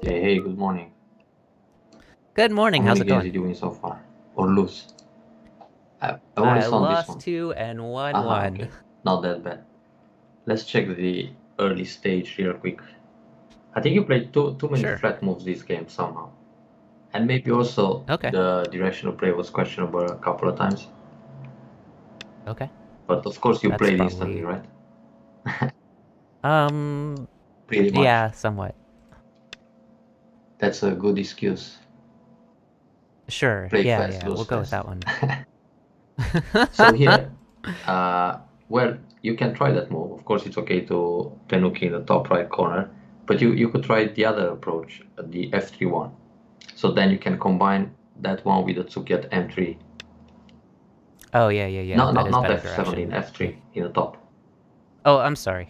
Hey, good morning. Good morning. How How's many it games going? did you win so far? Or lose? I already I saw this lost one. two and won Aha, one. okay. Not that bad. Let's check the early stage real quick. I think you played too many Sure. flat moves this game somehow. And maybe also Okay. the directional play was questionable a couple of times. Okay. But of course you That's played instantly, probably right? um Pretty much. yeah, somewhat. That's a good excuse. Sure. Play Yeah, fast, yeah. lose We'll go with fast. that one. So here, well, you can try that move. Of course, it's okay to Tenuki in the top right corner, but you could try the other approach, the F3 one. So then you can combine that one with the Tsuki at M3. Oh, yeah, yeah, yeah. No, That is not better F17, direction. Yeah. F3 in the top. Oh, I'm sorry.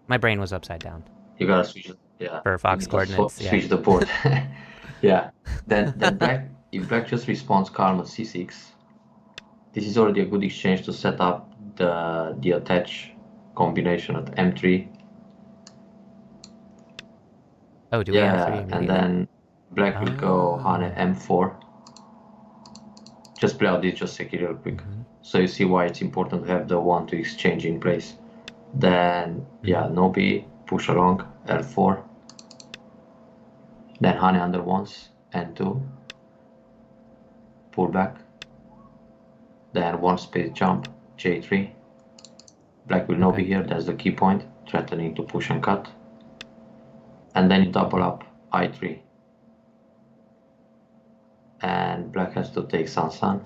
My brain was upside down You gotta switch. Yeah, for you Fox need to coordinates. Yeah. switch the port. Yeah. Then black, if black just responds calm at C6, this is already a good exchange to set up the attach combination at M3. Oh, do we M3 Yeah, and immediately? then black will go Hane Oh. M4. Just play out this Joseki real quick. Mm-hmm. So you see why it's important to have the one to exchange in place. Then, yeah, Mm-hmm. Nobi, push along, L4. Then Hane under ones, N2, pull back. Then one space jump, J3. Black will Okay. Nobi here, that's the key point, threatening to push and cut. And then you double up, I3. And black has to take Sansan.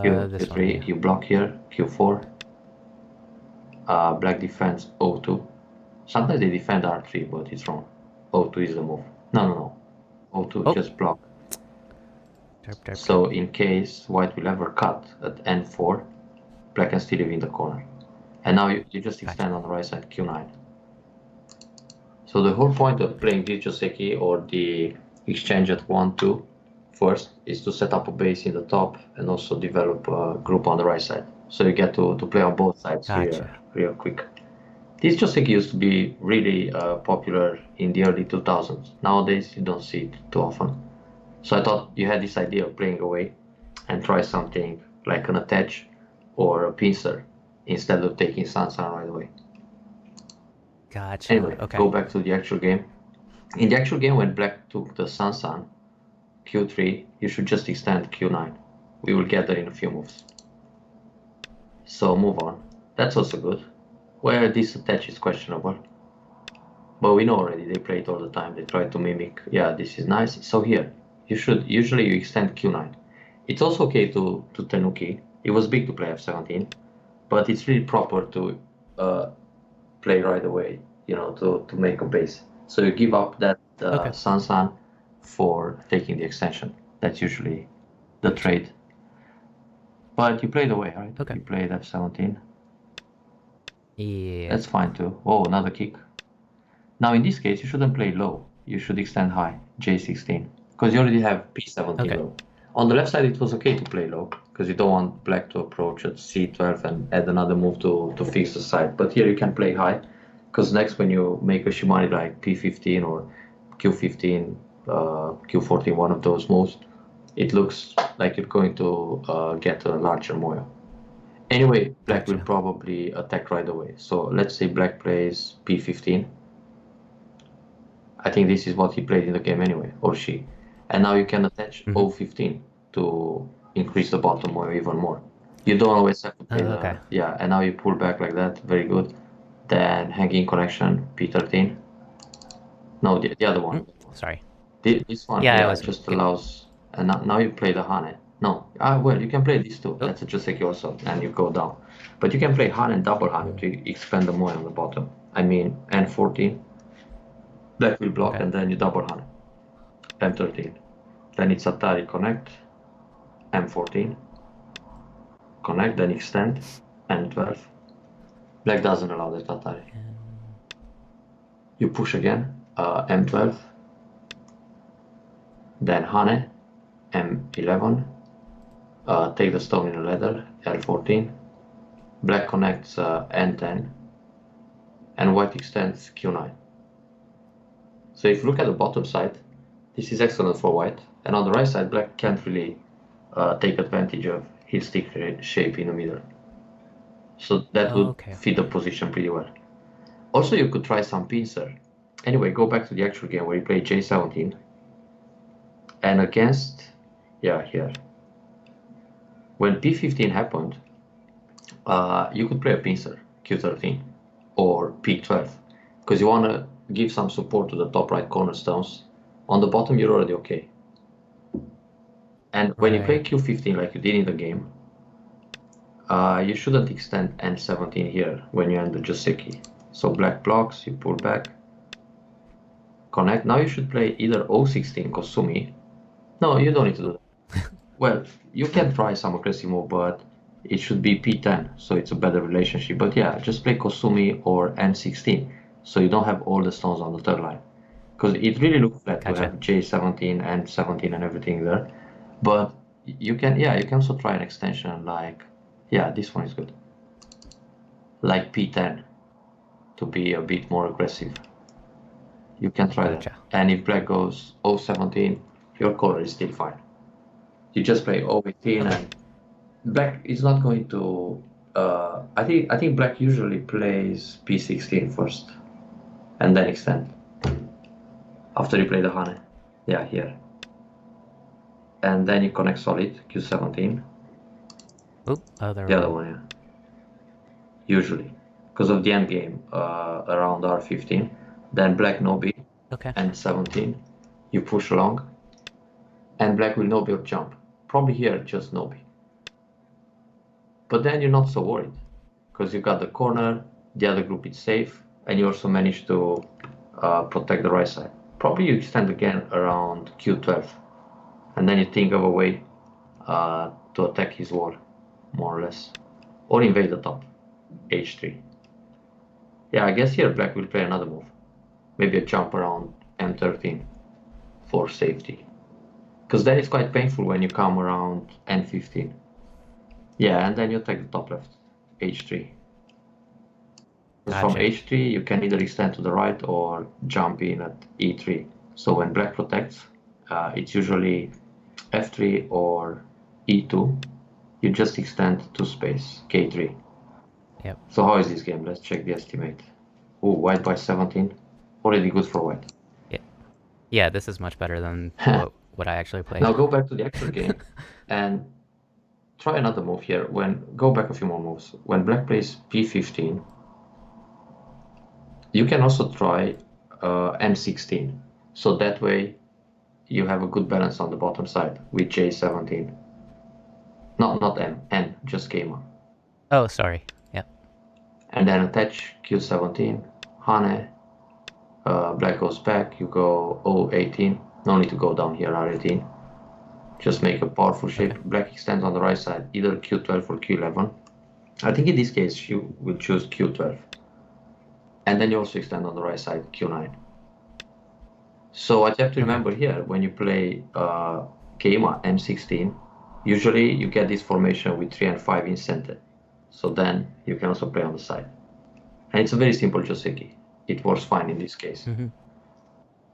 This one, Q3, yeah. you block here, Q4. Black defends O2. Sometimes they defend R3, but it's wrong. O2 is the move. No. O2, Oh, just block. derp, derp, derp. So in case white will ever cut at N4, black can still live in the corner. And now you just Gotcha. extend on the right side Q9. So the whole point of playing this Joseki or the exchange at 1-2 first is to set up a base in the top and also develop a group on the right side. So you get to play on both sides here Gotcha. real quick. This Joseki used to be really popular in the early 2000s. Nowadays, you don't see it too often. So I thought you had this idea of playing away and try something like an attach or a pincer instead of taking Sansan right away. Gotcha. Anyway, Okay. go back to the actual game. In the actual game, when black took the Sansan, Q3, you should just extend Q9. We will get there in a few moves. So move on. That's also good. Where this attach is questionable. But we know already, they play it all the time. They try to mimic, yeah, this is nice. So here, usually you extend Q9. It's also okay to Tenuki. It was big to play F17, but it's really proper to uh, play right away, to make a base. So you give up that Okay. Sansan for taking the extension. That's usually the Gotcha. trade. But you played away, right? Okay. You played F17. Yep. That's fine too. Oh, another kick. Now in this case, you shouldn't play low. You should extend high, J16, because you already have P17 Okay. low. On the left side, it was okay to play low, because you don't want black to approach at C12 and add another move to fix the side. But here you can play high, because next when you make a Shimani like P15 or Q15, Q14, one of those moves, it looks like you're going to get a larger Moyo. Anyway, black will Gotcha. probably attack right away. So let's say black plays P15. I think this is what he played in the game anyway, or she. And now you can attach Mm-hmm. 015 to increase the bottom or even more. You don't always have to play Okay. yeah, and now you pull back like that, very good. Then hanging connection, P13. No, the other one. Sorry. This one, Yeah, I yeah, was just good. allows, and now you play the Hane. No, well, you can play this too. Oh. That's a Joseki also, and you go down. But you can play Hane and double Hane Mm. to expand the Moe on the bottom. I mean, N14, black will block, Okay. and then you double Hane. M13. Then it's Atari connect, M14, connect, then extend, M12. Black doesn't allow that Atari. You push again, M12, then Hane, M11, take the stone in the ladder, L14. Black connects N10, and white extends q9. So if you look at the bottom side, this is excellent for white, and on the right side, black can't really take advantage of his stick shape in the middle. So that would fit the position pretty well. Also, you could try some pincer. Anyway, go back to the actual game where you play J17, and against, yeah, here. When P15 happened, you could play a pincer, Q13, or P12, because you want to give some support to the top right corner stones. On the bottom, you're already okay. And when you play Q15 like you did in the game, you shouldn't extend N17 here when you end the Joseki. So black blocks, you pull back, connect. Now you should play either O16 Kosumi. No, you don't need to do that. Well, you can try some aggressive move, but it should be P10, so it's a better relationship. But yeah, just play Kosumi or N16, so you don't have all the stones on the third line. Because it really looks flat to have J17 and 17 and everything there. But you can, yeah, you can also try an extension like, yeah, this one is good. Like P10 to be a bit more aggressive. You can try that. And if black goes O17, your color is still fine. You just play O18 and black is not going to, I think black usually plays P16 first and then extend. After you play the Hane. Yeah, here. And then you connect solid, Q17. Oop, the other one, yeah. Usually. Because of the end game, around R15. Then black no B. And 17. You push along. And black will no B or jump. Probably here, just no B. But then you're not so worried. Because you got the corner, the other group is safe, and you also managed to protect the right side. Probably you extend again around Q12. And then you think of a way to attack his wall, more or less. Or invade the top, H3. Yeah, I guess here black will play another move. Maybe a jump around M13 for safety. Because then it's quite painful when you come around N15. Yeah, and then you take the top left, H3. From H3, you can either extend to the right or jump in at E3. So when black protects, it's usually F3 or E2. You just extend to space, K3. Yep. So how is this game? Let's check the estimate. Oh, white by 17. Already good for white. Yeah, this is much better than what I actually played. Now go back to the actual game and try another move here. Go back a few more moves. When black plays P15, you can also try M16. So that way you have a good balance on the bottom side with J17. Not M, N, just Kema. Oh, sorry. Yep. And then attach Q17, Hane, black goes back, you go O18. No need to go down here, R18. Just make a powerful shape. Okay. Black extends on the right side, either Q12 or Q11. I think in this case you will choose Q12. And then you also extend on the right side, Q9. So what you have to remember here, when you play Kema M16, usually you get this formation with 3 and 5 in center. So then you can also play on the side. And it's a very simple Joseki. It works fine in this case. Mm-hmm.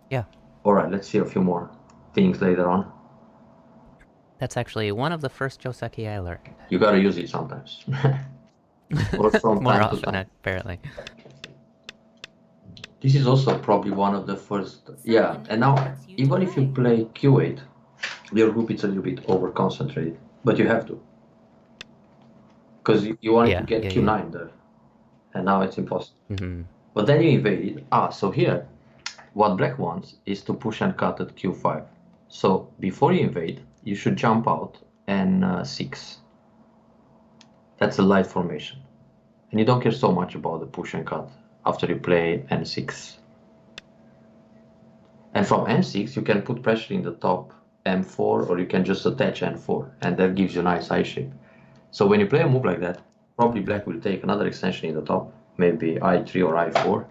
Yeah. Alright, let's see a few more things later on. That's actually one of the first Joseki I learned. You gotta use it sometimes. Or from More time often, to time. Apparently. This is also probably one of the first... Yeah, and now, even if you play Q8, your group is a little bit over-concentrated. But you have to. Because you wanted to get Q9 there. And now it's impossible. Mm-hmm. But then you invaded. So here, what black wants is to push and cut at Q5. So before you invade, you should jump out N6. That's a light formation. And you don't care so much about the push and cut after you play N6. And from N6, you can put pressure in the top M4, or you can just attach N4, and that gives you a nice eye shape. So when you play a move like that, probably black will take another extension in the top, maybe I3 or I4,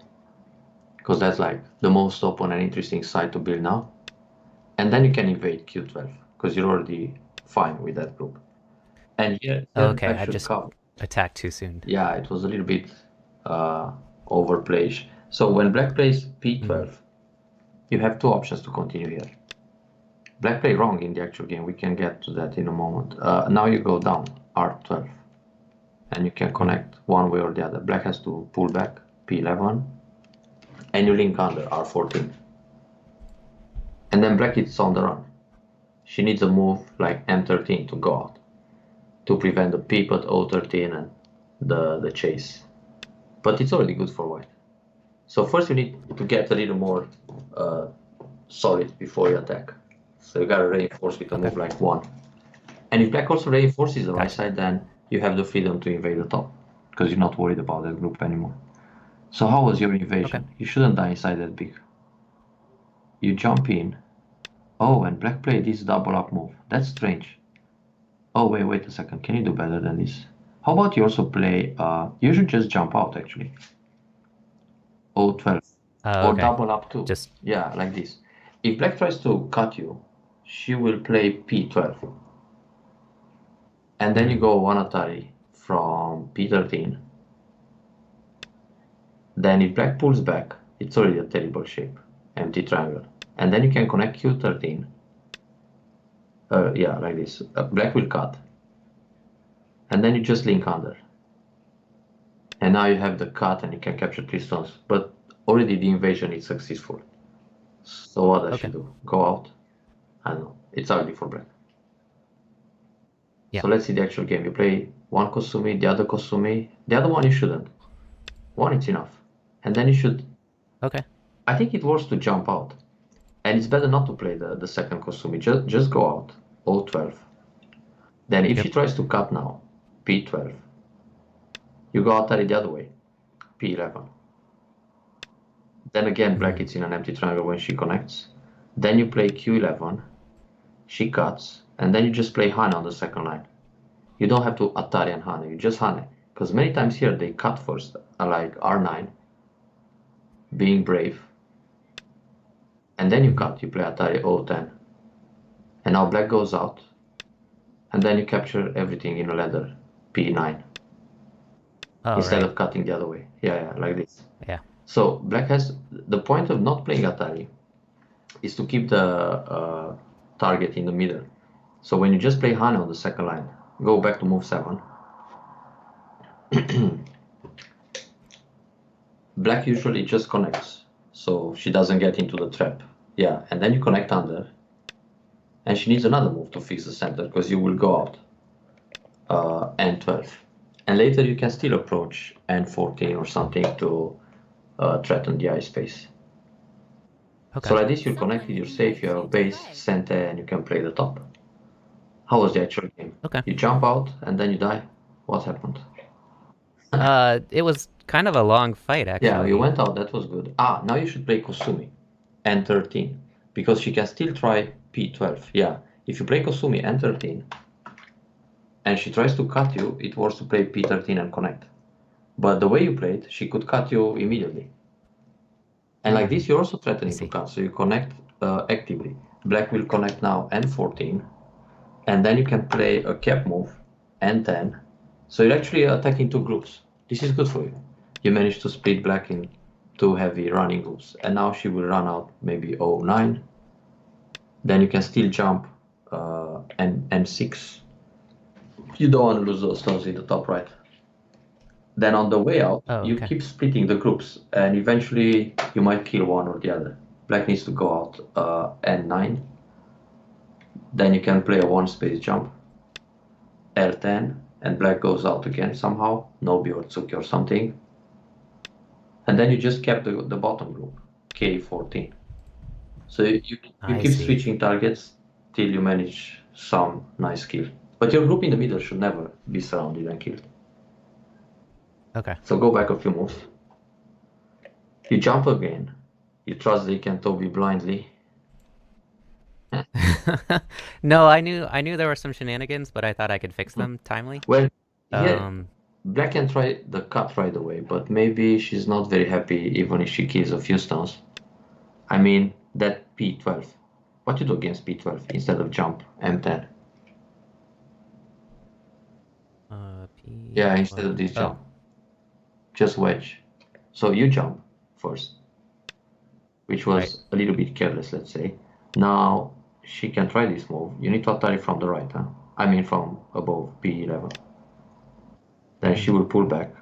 because that's like the most open and interesting side to build now. And then you can invade Q12, because you're already fine with that group. And here, okay, I just attacked too soon. Yeah, it was a little bit overplay. So when black plays p12, you have two options to continue here. Black played wrong in the actual game. We can get to that in a moment. Now you go down, r12, and you can connect one way or the other. Black has to pull back, p11, and you link under, r14. And then black is on the run. She needs a move like m13 to go out, to prevent the pivot o13 and the chase. But it's already good for white. So first you need to get a little more solid before you attack. So you gotta reinforce with a move like 1. And if black also reinforces the right side, then you have the freedom to invade the top, because you're not worried about that group anymore. So how was your invasion? You shouldn't die inside that big. You jump in. Oh, and black played this double up move. That's strange. Oh, wait a second. Can you do better than this? How about you also play, you should just jump out actually. O12. Oh, Or okay. double up too. Just Yeah, like this. If black tries to cut you, she will play p12. And then you go one Atari from p13. Then if black pulls back, it's already a terrible shape. Empty triangle. And then you can connect q13. Yeah, like this. Black will cut. And then you just link under. And now you have the cut and you can capture 3 stones. But already the invasion is successful. So what does she do? Go out? I don't know. It's ugly for black. Yeah. So let's see the actual game. You play one Kosumi, the other Kosumi. The other one you shouldn't. One is enough. And then you should... Okay. I think it works to jump out. And it's better not to play the second Kosumi. Just go out. O12. Then if she tries to cut now, p12. You go Atari the other way. p11. Then again, black is in an empty triangle when she connects. Then you play q11. She cuts. And then you just play Hane on the second line. You don't have to Atari and Hane. You just Hane. Because many times here they cut first. Like r9. Being brave. And then you cut. You play Atari o10. And now black goes out. And then you capture everything in a ladder. p9. Instead of cutting the other way. Yeah, like this. Yeah. So black has... The point of not playing Atari is to keep the target in the middle. So when you just play Hane on the second line, go back to move 7. Black usually just connects, so she doesn't get into the trap. Yeah, and then you connect under. And she needs another move to fix the center, because you will go out n12. And later you can still approach n14 or something to threaten the eye space. Okay. So like this, you're connected, you're safe, you have a base, center, and you can play the top. How was the actual game? Okay. You jump out and then you die. What happened? It was kind of a long fight, actually. Yeah, you went out. That was good. Now you should play Kosumi, n13, because she can still try p12. Yeah, if you play Kosumi n13, and she tries to cut you, it works to play p13 and connect. But the way you played, she could cut you immediately. And like this, you're also threatening to cut, so you connect actively. Black will connect now n14. And then you can play a cap move, n10. So you're actually attacking 2 groups. This is good for you. You managed to split black in 2 heavy running groups. And now she will run out maybe 09. Then you can still jump n6. You don't want to lose those stones in the top right. Then on the way out, you keep splitting the groups. And eventually you might kill one or the other. Black needs to go out n9. Then you can play a 1-space jump, R10, and black goes out again somehow, Nobi or Tsuki or something. And then you just kept the bottom group, K14. So you keep switching targets till you manage some nice kill. But your group in the middle should never be surrounded and killed. Okay. So go back a few moves. You jump again. You trust that you can Tobi blindly. No, I knew there were some shenanigans, but I thought I could fix them timely. Well, black can try the cut right away, but maybe she's not very happy even if she kills a few stones. I mean, that p12. What you do against p12 instead of jump m10? Yeah, instead of this jump. Just wedge. So you jump first, which was a little bit careless, let's say. Now she can try this move. You need to attack it from the right, huh? I mean from above B11. Then she will pull back.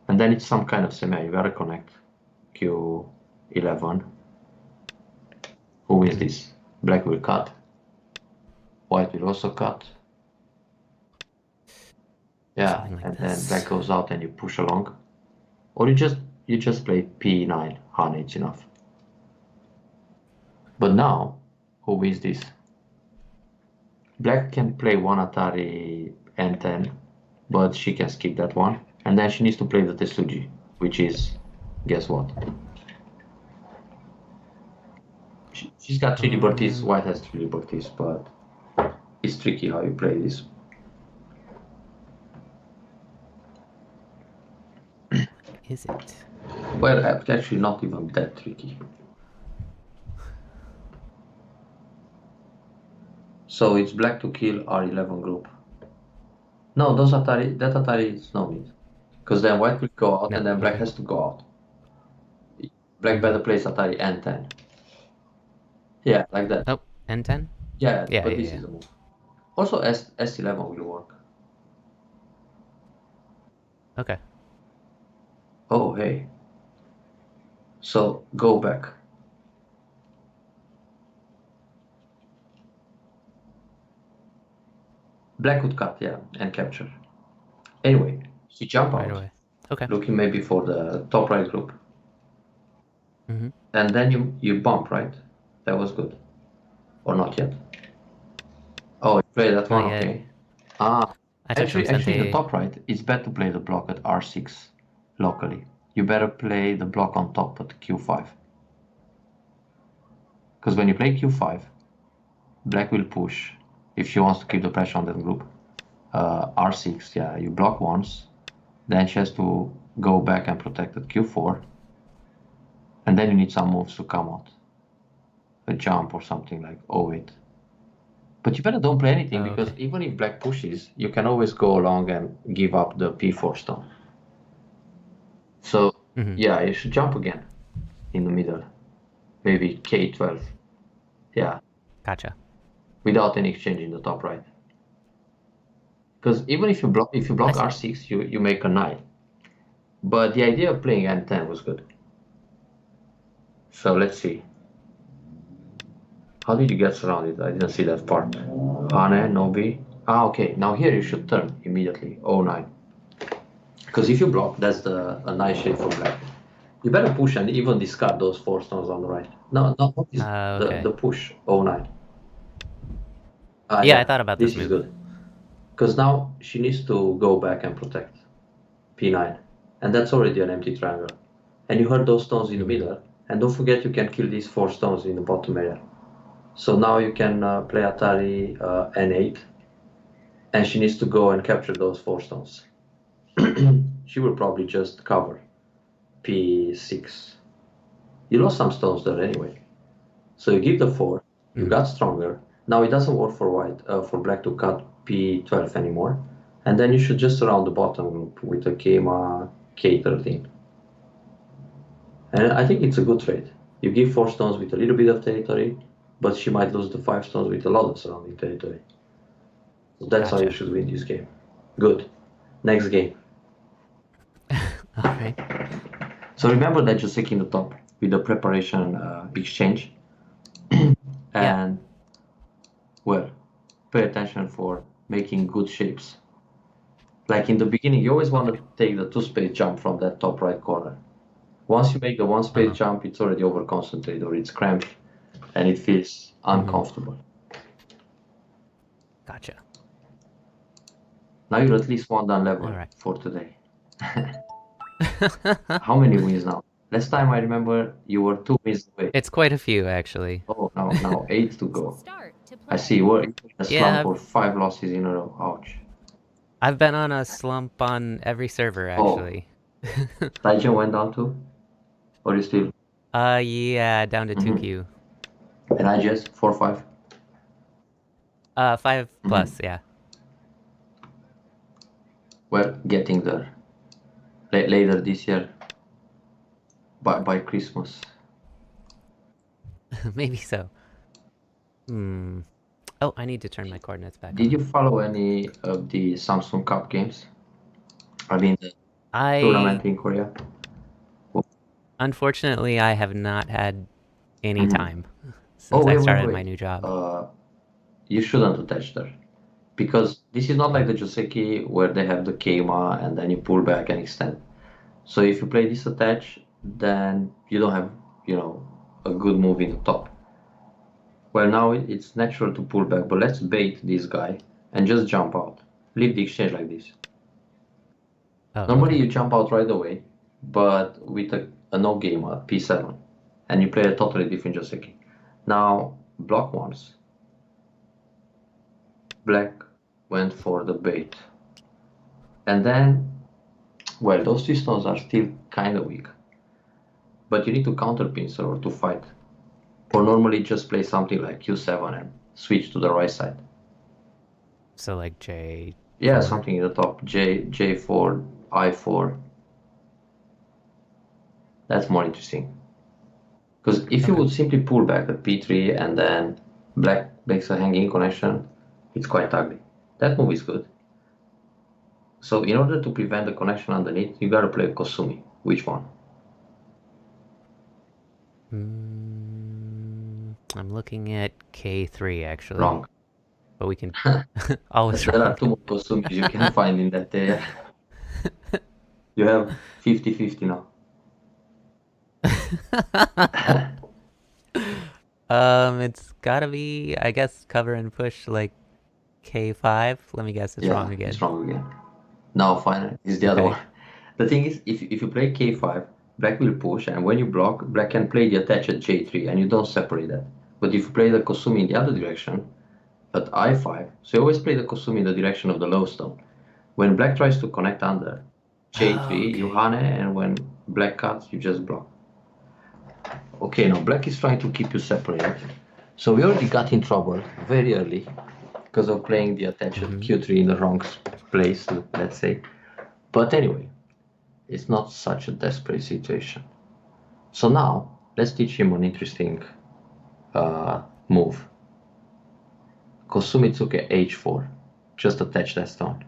And then it's some kind of semi. You gotta connect Q11. Who wins this? Black will cut. White will also cut. Yeah, Something like and this. then black goes out and you push along. Or you just play P9, Han, it's enough. But now, who wins this? Black can play one Atari N10, but she can skip that one. And then she needs to play the Tesuji, which is, guess what? She's got 3 liberties, white has 3 liberties, but it's tricky how you play this. Is it? Well, actually not even that tricky. So it's black to kill R11 group. No, that Atari is no need. Because then white will go out and then black has to go out. Black better plays Atari N10. Yeah, like that. Oh, N10? Yeah, Yeah, but yeah, this yeah. is a move. Also S11 will work. Okay. Oh, hey. So go back. Black would cut, yeah, and capture. Anyway, she jump out. Right away. Okay. Looking maybe for the top right group. Mm-hmm. And then you bump, right? That was good. Or not yet? Oh, you play that Not one, yet. okay. Ah, I took some actually, in the Sente. top right, it's bad to play the block at R6 locally. You better play the block on top at Q5. Because when you play Q5, black will push if she wants to keep the pressure on that group. R6, yeah, you block once, then she has to go back and protect at Q4, and then you need some moves to come out. A jump or something like 08. But you better don't play anything because even if black pushes, you can always go along and give up the P4 stone. So yeah, you should jump again in the middle. Maybe K12. Yeah. Gotcha. Without any exchange in the top right. Because even if you block R6, you make a 9. But the idea of playing N10 was good. So let's see. How did you get surrounded? I didn't see that part. Hane, Nobi. Ah, okay. Now here you should turn immediately. 09. Because if you block, that's a nice shape for black. You better push and even discard those 4 stones on the right. No, not Okay. the push. 09. Yeah, I thought about this this is move. good. Because now she needs to go back and protect P9. And that's already an empty triangle. And you heard those stones in the middle. And don't forget you can kill these 4 stones in the bottom area. So now you can play Atari N8. And she needs to go and capture those 4 stones. She will probably just cover P6. You lost some stones there anyway. So you give the 4. You got stronger. Now it doesn't work for white, for black to cut P12 anymore. And then you should just surround the bottom with a Kema K13. And I think it's a good trade. You give 4 stones with a little bit of territory, but she might lose the 5 stones with a lot of surrounding territory. So that's how you should win this game. Good. Next game. Alright. So remember that you're taking the top with the preparation exchange. And, well, pay attention for making good shapes. Like in the beginning, you always want to take the 2-space jump from that top right corner. Once you make the 1-space jump, it's already over-concentrated or it's cramped and it feels uncomfortable. Gotcha. Now you're at least 1 down level for today. How many wins now? Last time I remember you were 2 wins away. It's quite a few, actually. Oh, now 8 to go. I see, we're in a slump for 5 losses in a row. Ouch. I've been on a slump on every server, actually. Taijian went down too? Or you still? Yeah, down to 2Q. And I just 4-5? 5 plus, yeah. Well, getting there. later this year, by Christmas. Maybe so. Hmm. Oh, I need to turn my coordinates back Did you on. follow any of the Samsung Cup games? I mean, the I tournament in Korea. Unfortunately, I have not had any Mhm. time Oh, since I started my wait. new job. You shouldn't attach there because this is not like Oh, the Joseki where they have the Keima and then you pull back and extend. So if you play this attach, then you don't have, a good move in the top. Well, now it's natural to pull back, but let's bait this guy and just jump out. Leave the exchange like this. oh, Normally okay. you jump out right away, but with a no game at p7, and you play a totally different Joseki. Now, block once. Black went for the bait. And then, well, those two stones are still kind of weak, but you need to counter pincer or to fight. Or normally just play something like q7 and switch to the right side. So like J4. Yeah, something in the top. J4, I4. That's more interesting. Because if you Okay. would simply pull back at p3 and then black makes a hanging connection, it's quite ugly. That move is good. So in order to prevent the connection underneath, you gotta play Kosumi. Which one? I'm looking at K3 actually, Wrong. but we can always There are wrong. two more Kosumis you can find in that area. You have 50-50 now. It's gotta be, I guess, cover and push like K5. Let me guess, it's Yeah, wrong it's again. wrong again. Now finally, it's the other Okay. one. The thing is, if you play k5, black will push, and when you block, black can play the attach at j3, and you don't separate that. But if you play the Kosumi in the other direction, at i5, so you always play the Kosumi in the direction of the low stone. When black tries to connect under Oh, j3, you okay. hane, and when black cuts, you just block. Okay, now black is trying to keep you separated. So we already got in trouble very early because of playing the attached Mm-hmm. q3 in the wrong place, let's say. But anyway, it's not such a desperate situation. So now let's teach him an interesting move. Kosumi took a h4, just attach that stone.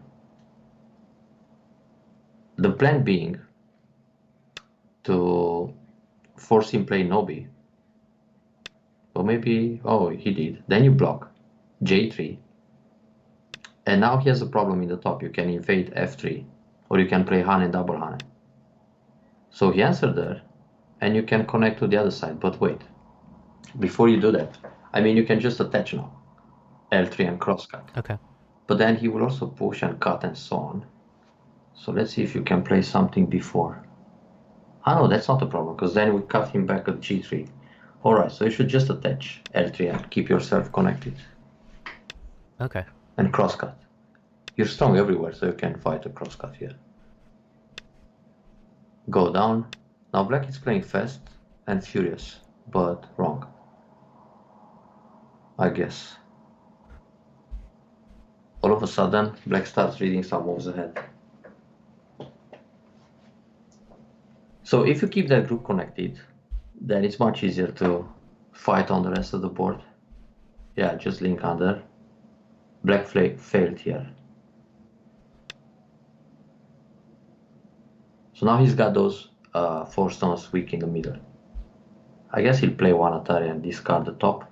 The plan being to force him play Nobi, or maybe, oh, he did. Then you block j3, and now he has a problem in the top. You can invade f3, or you can play Hane double Hane. So he answered there, and you can connect to the other side. But wait, before you do that, I mean, you can just attach now, L3 and crosscut. Okay. But then he will also push and cut and so on. So let's see if you can play something before. Ah no, that's not a problem, because then we cut him back at g3. Alright, so you should just attach L3 and keep yourself connected. Okay. And crosscut. You're strong everywhere, so you can fight a crosscut here. Go down. Now black is playing fast and furious, but wrong. I guess. All of a sudden, black starts reading some moves ahead. So if you keep that group connected, then it's much easier to fight on the rest of the board. Yeah, just link under. Black failed here. So now he's got those 4 stones weak in the middle. I guess he'll play one Atari and discard the top.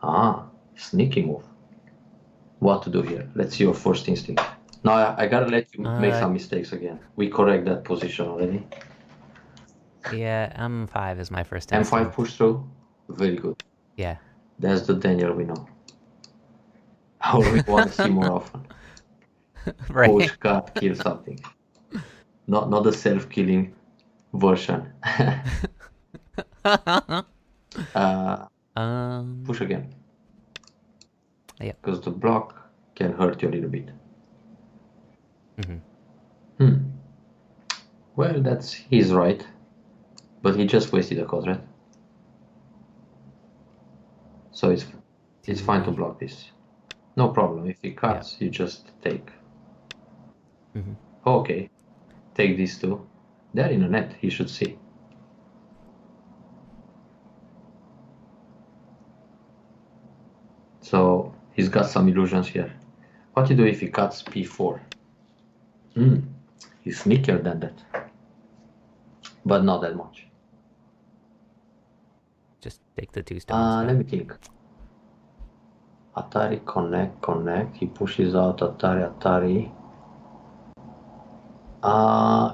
Ah, sneaky move. What to do here? Let's see your first instinct. Now I gotta let you make Uh, some mistakes again. We correct that position already. yeah, M5 is my first M5 instinct. push through. Very good. Yeah. That's the Daniel we know. Or we want to see more often. Push, Right. cut, kill something. Not the self-killing version. uh, Push Um, again. yeah. Because the block can hurt you a little bit. Mm-hmm. Well, he's right. But he just wasted a quadrant. So it's fine to D. block this. No problem. If he Yeah. cuts, you just take. Mm-hmm. Okay, take these two. They're in a net, he should see. So he's got some illusions here. What do you do if he cuts p4? He's sneakier than that, but not that much. Just take the 2 stones Let back. me think. Atari, connect. He pushes out Atari.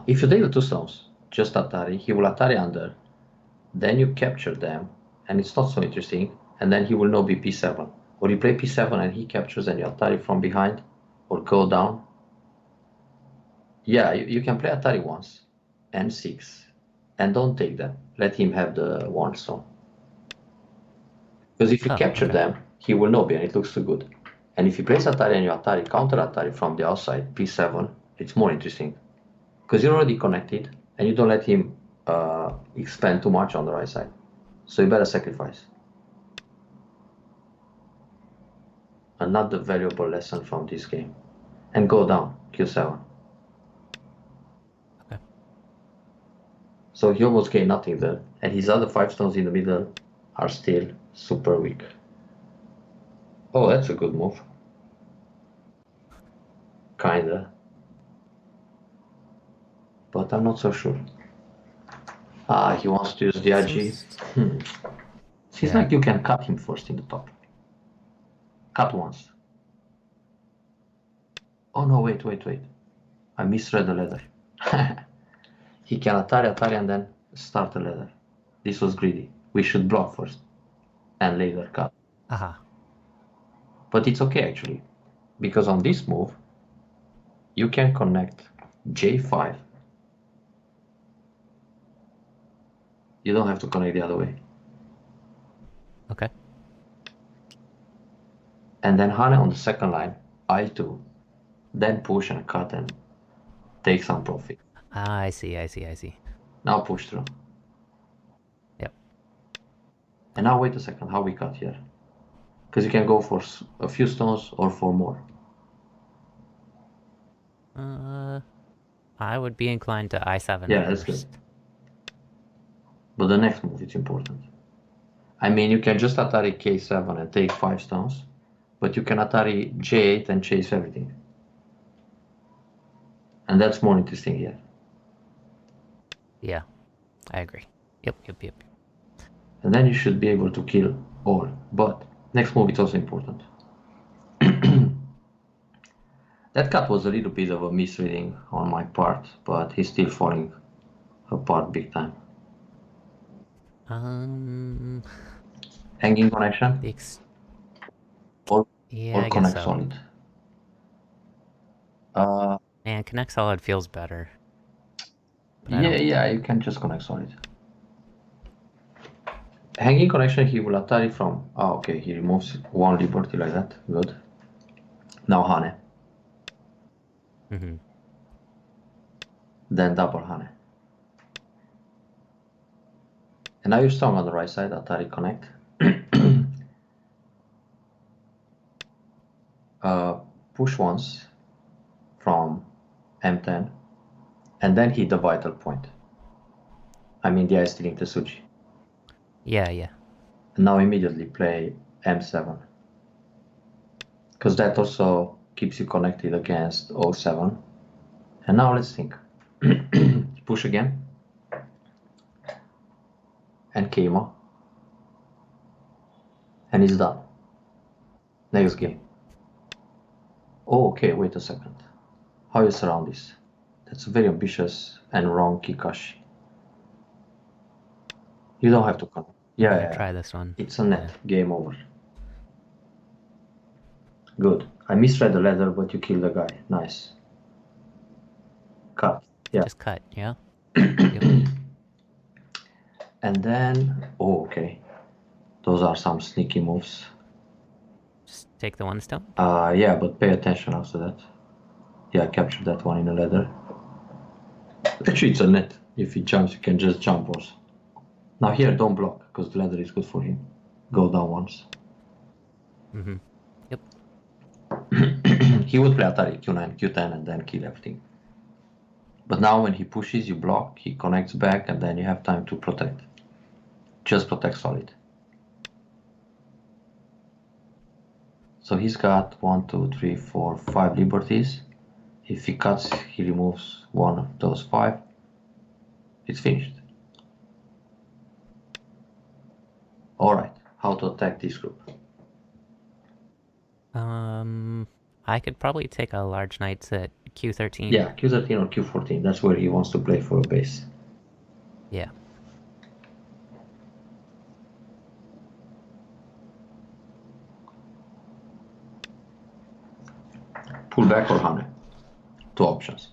If you take the 2 stones, just Atari, he will Atari under. Then you capture them, and it's not so interesting. And then he will know be p7. Or you play p7 and he captures and you Atari from behind, or go down. Yeah, you can play Atari once, n6, and don't take them. Let him have the 1 stone. Because if you Oh, capture okay. them, he will know and it looks too good. And if he plays Atari and you Atari, counter Atari from the outside, p7, it's more interesting. Because you're already connected and you don't let him expand too much on the right side. So you better sacrifice. Another valuable lesson from this game. And go down, q7. Okay. So he almost gained nothing there. And his other 5 stones in the middle are still super weak. Oh, that's a good move. Kinda. But I'm not so sure. He wants to use the IG. Seems Yeah. like you can cut him first in the top. Cut once. Oh no, wait. I misread the ladder. He can Atari and then start the ladder. This was greedy. We should block first and later cut. Aha. But it's okay actually, because on this move, you can connect J5. You don't have to connect the other way. Okay. And then Hane on the second line, I2, then push and cut and take some profit. I see. Now push through. Yep. And now wait a second, how we cut here? Because you can go for a few stones or for more. I would be inclined to I7 Yeah, that's first. good. But the next move is important. I mean, you can just Atari K7 and take 5 stones, but you can Atari J8 and chase everything. And that's more interesting here. Yeah, I agree. Yep. And then you should be able to kill all. But next move is also important. That cut was a little bit of a misreading on my part, but he's still falling apart big time. Hanging connection? Or Yeah, I guess connect so. solid? Man, connect solid feels better. But Yeah, you can just connect solid. Hanging connection, he will Atari from. Okay, he removes 1 liberty like that. Good. Now Hane. Mm-hmm. Then double Hane. And now you're strong on the right side, Atari connect. Push once from M10 and then hit the vital point. I mean, the is stealing Tesuji. Yeah. And now immediately play M7. Because that also keeps you connected against 07. And now let's think. Push again. And Keimo. And it's done. Next game. Oh, okay, wait a second. How you surround this? That's very ambitious and wrong Kikashi. You don't have to connect. I'm gonna Yeah. try this one. It's a net. Game over. Good. I misread the ladder, but you killed the guy. Nice. Cut. Yeah. Just cut, yeah? Yep. And then, okay. Those are some sneaky moves. Just take the 1 stone? Yeah, but pay attention after that. Yeah, capture that one in the ladder. Actually, it's a net. If he jumps, you can just jump also. Now here, don't block, because the ladder is good for him. Go down once. Mm-hmm. Yep. He would play Atari Q9, Q10, and then kill everything. But now when he pushes, you block, he connects back, and then you have time to protect. Just protect solid. So he's got 1, 2, 3, 4, 5 liberties. If he cuts, he removes one of those 5. It's finished. Alright, how to attack this group? I could probably take a large knights at Q13. Yeah, Q13 or Q14. That's where he wants to play for a base. Yeah. Pull back or Hane. 2 options.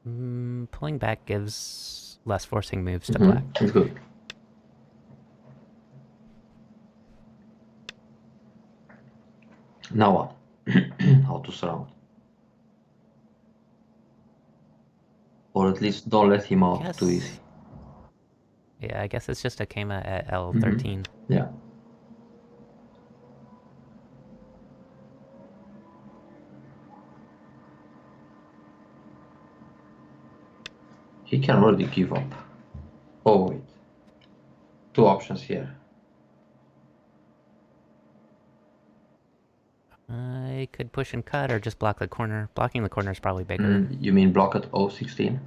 Pulling back gives less forcing moves to black. It's good. Now what? How to surround? Or at least don't let him out too easy. Yeah, I guess it's just a Kema at L13. Yeah. He can already give up. Oh wait. 2 options here. I could push and cut or just block the corner. Blocking the corner is probably bigger. You mean block at O16?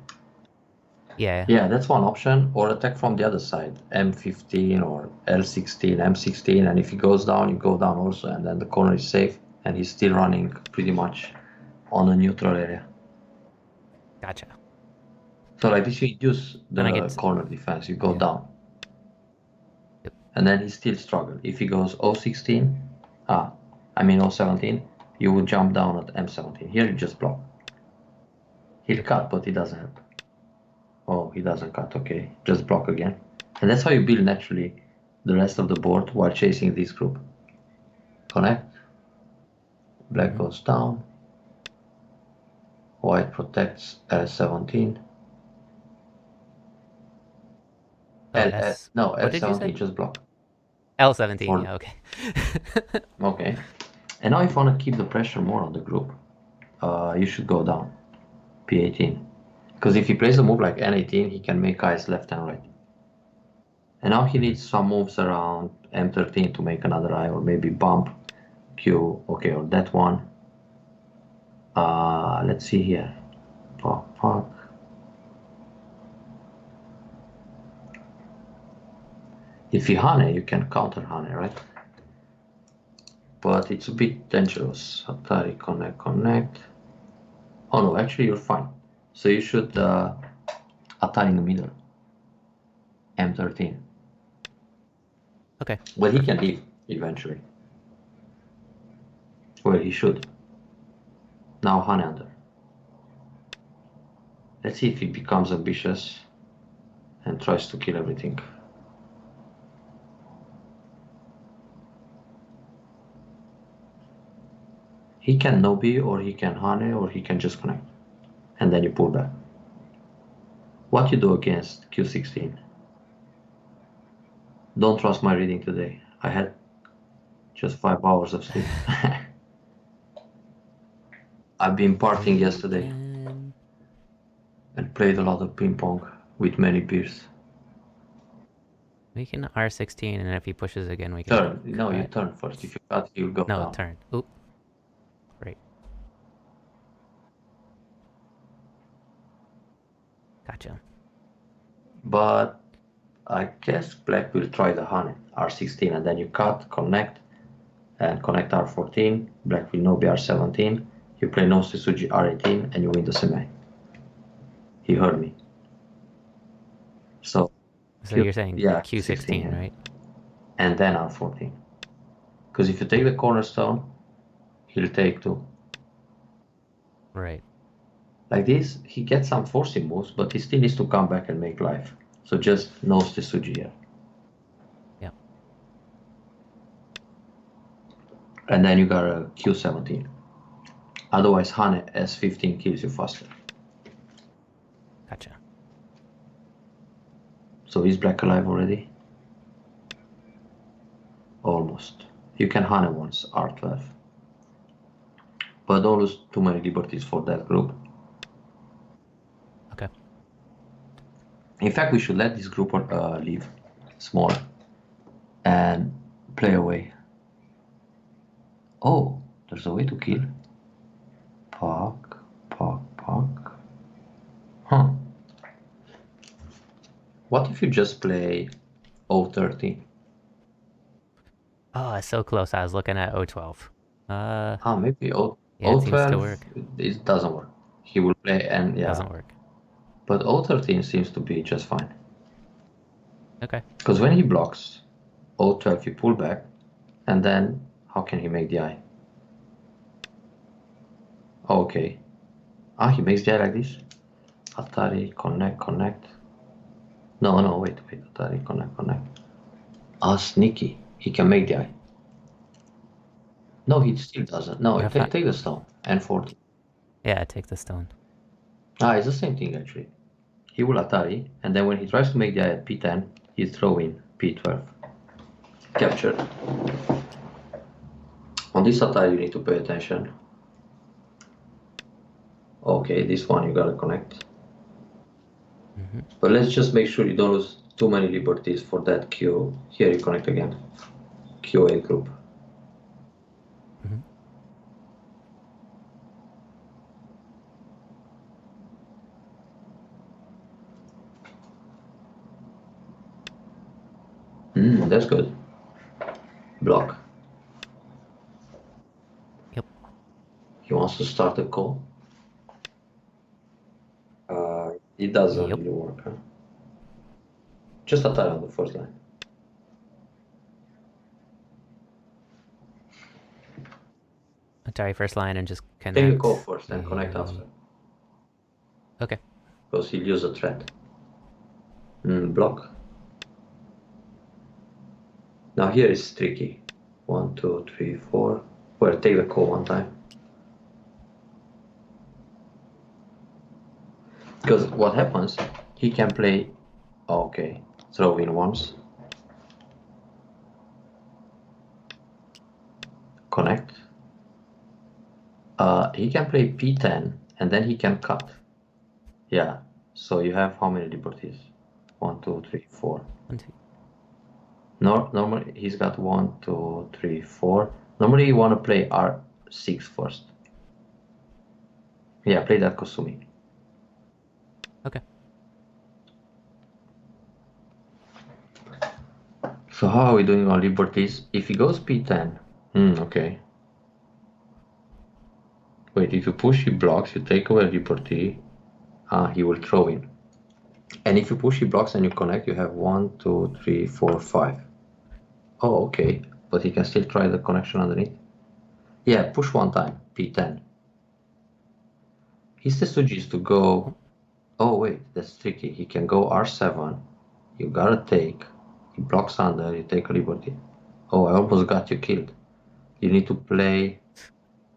Yeah. Yeah, that's one option. Or attack from the other side. M15 or L16, M16, and if he goes down, you go down also, and then the corner is safe, and he's still running pretty much on a neutral area. Gotcha. So like this, you induce Then I the get corner defense, you go Yeah. down. Yep. And then he still struggle. If he goes O16, O17, you would jump down at M17. Here you just block. He'll cut, but he doesn't help. Oh, he doesn't cut, okay. Just block again. And that's how you build naturally the rest of the board while chasing this group. Connect. Black goes down. White protects L17. No, what did you say? L17, just block. L17, Or- yeah, okay. Okay. And now if you want to keep the pressure more on the group, you should go down. P18. Because if he plays a move like N18, he can make eyes left and right. And now he needs some moves around M13 to make another eye, or maybe bump Q, okay, or that one. Let's see here. Fuck. If you Hane, you can counter Hane, right? But it's a bit dangerous. Atari connect. Oh no, actually you're fine. So you should Atari in the middle. M13. Okay. Well, he can leave eventually. Well, he should. Now Hane under. Let's see if he becomes ambitious and tries to kill everything. He can Nobi, or he can Hane, or he can just connect. And then you pull back. What you do against Q16? Don't trust my reading today. I had just 5 hours of sleep. I've been partying yesterday and played a lot of ping pong with many beers. We can R16, and if he pushes again, we can Turn. No, you turn first. If you cut, you'll go down. No, turn. Oop. Great. Gotcha. But I guess black will try the Hane, R16, and then you cut, connect, and connect R14. Black will Nobi R17. You play no Suji R18, and you win the semi. He heard me. So you're saying Q16, 16, right? And then R14. Because if you take the cornerstone, he'll take 2. Right. Like this, he gets some forcing moves, but he still needs to come back and make life. So just no Suji here. Yep. And then you got a Q17. Otherwise, Hane S15 kills you faster. Gotcha. So is black alive already? Almost. You can Hane once, R12. but don't lose too many liberties for that group. Okay. In fact, we should let this group leave small and play away. Oh, there's a way to kill. Park. Huh. What if you just play O13? Oh, it's so close. I was looking at O12. Maybe Yeah, it seems to O12, work. it doesn't work. He will play and yeah. Doesn't work. But O13 seems to be just fine. Okay. Because when he blocks, O12 you pull back, and then how can he make the eye? Oh, okay. He makes the eye like this. Atari, connect. No, wait. Atari, connect. Sneaky. He can make the eye. No, he still doesn't. No, take the stone. And 40. Yeah, take the stone. It's the same thing actually. He will Atari, and then when he tries to make the eye at P10, he throw in P12. Captured. On this Atari, you need to pay attention. Okay, this one you gotta connect. But let's just make sure you don't lose too many liberties for that Q. Here you connect again. QA group. That's good. Block. Yep. He wants to start a call. It doesn't really work. Huh? Just Atari on the first line. Atari first line and just connect. Take a call first and connect after. Okay. Because he'll use a threat. Block. Now here is tricky. 1, 2, 3, 4. Well, take the call one time. Because what happens, he can play, okay, throw in once. Connect. He can play P10 and then he can cut. Yeah, so you have how many liberties? 1, 2, 3, 4. 1, 2. Normally he's got 1, 2, 3, 4. Normally you want to play R6 first. Yeah, play that Kosumi. Okay. So how are we doing on liberties? If he goes P10, okay. Wait, if you push, he blocks, you take away liberty, he will throw in. And if you push, he blocks and you connect, you have 1, 2, 3, 4, 5. Oh, okay, but he can still try the connection underneath. Yeah, push one time, P10. His Tetsuji is to go, oh wait, that's tricky. He can go R7, you gotta take, he blocks under, you take a liberty. Oh, I almost got you killed. You need to play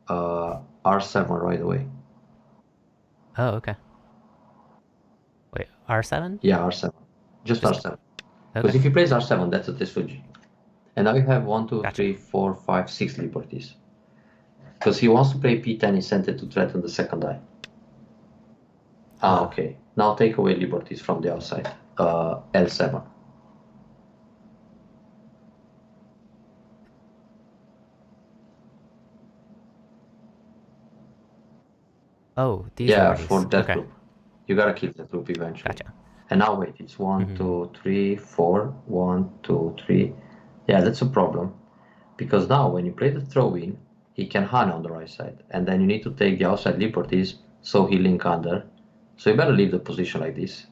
R7 right away. Oh, okay. Wait, R7? Yeah, R7. Just R7. Because Okay. if he plays R7, that's a Tetsuji. And now you have 1, 2, Gotcha. 3, 4, 5, 6 liberties. Because he wants to play P10, he sent it to threaten the second die. Okay. Now take away liberties from the outside. L7. Oh, these Yeah, liberties. for that Okay. group. You gotta kill that group eventually. Gotcha. And now wait, it's 1, 2, 3, 4. 1, 2, 3. Yeah, that's a problem. Because now when you play the throw-in, he can Hana on the right side. And then you need to take the outside liberties so he link under. So you better leave the position like this.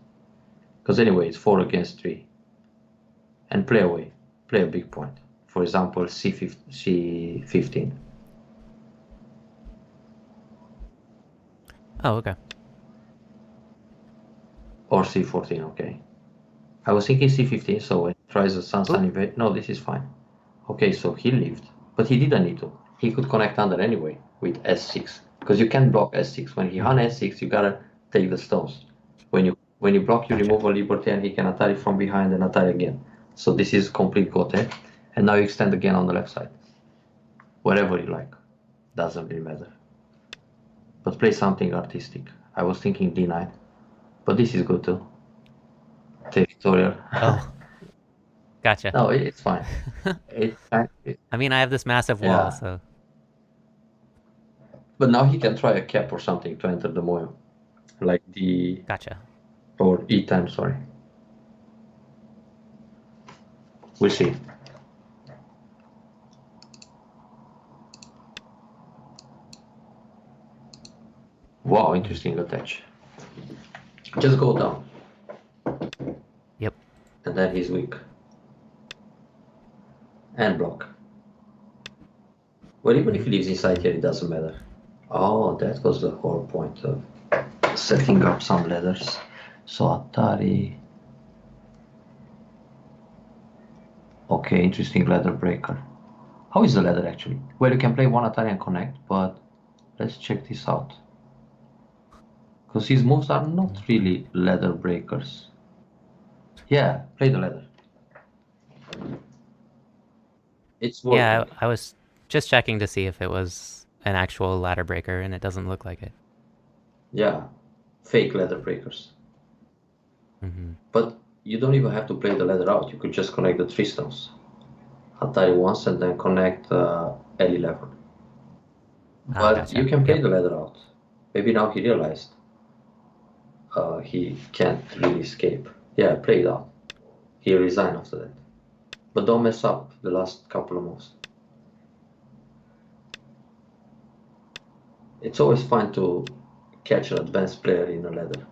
Because anyway, it's 4 against 3. And play away. Play a big point. For example, C15. Oh, okay. Or C14, okay. I was thinking C15, so when he tries the Sansan invade. No, this is fine. Okay, so he lived. But he didn't need to. He could connect under anyway with S6. Because you can't block S6. When he Han S6, you gotta take the stones. When you block, you remove a liberty and he can Atari from behind and Atari again. So this is complete Gote. And now you extend again on the left side. Wherever you like. Doesn't really matter. But play something artistic. I was thinking D9. But this is good too. Territorial. Oh, gotcha. No, it's fine. I mean, I have this massive wall, Yeah. so But now he can try a cap or something to enter the Moyo. Like the... gotcha. Or E10, sorry. We'll see. Wow, interesting attach. Just go down. Yep. And then he's weak. And block. Well, even if he lives inside here, it doesn't matter. Oh, that was the whole point of setting up some ladders. So Atari... Okay, interesting ladder breaker. How is the ladder actually? Well, you can play one Atari and connect, but let's check this out. Because his moves are not really ladder breakers. Yeah, play the ladder. It's working. Yeah, I was just checking to see if it was an actual ladder breaker, and it doesn't look like it. Yeah, fake ladder breakers. But you don't even have to play the ladder out. You could just connect the 3 stones. Atari once and then connect L11. But Gotcha. you can play Yep. the ladder out. Maybe now he realized he can't really escape. Yeah, play it out. He resigned after that. But don't mess up the last couple of moves. It's always fine to catch an advanced player in a ladder.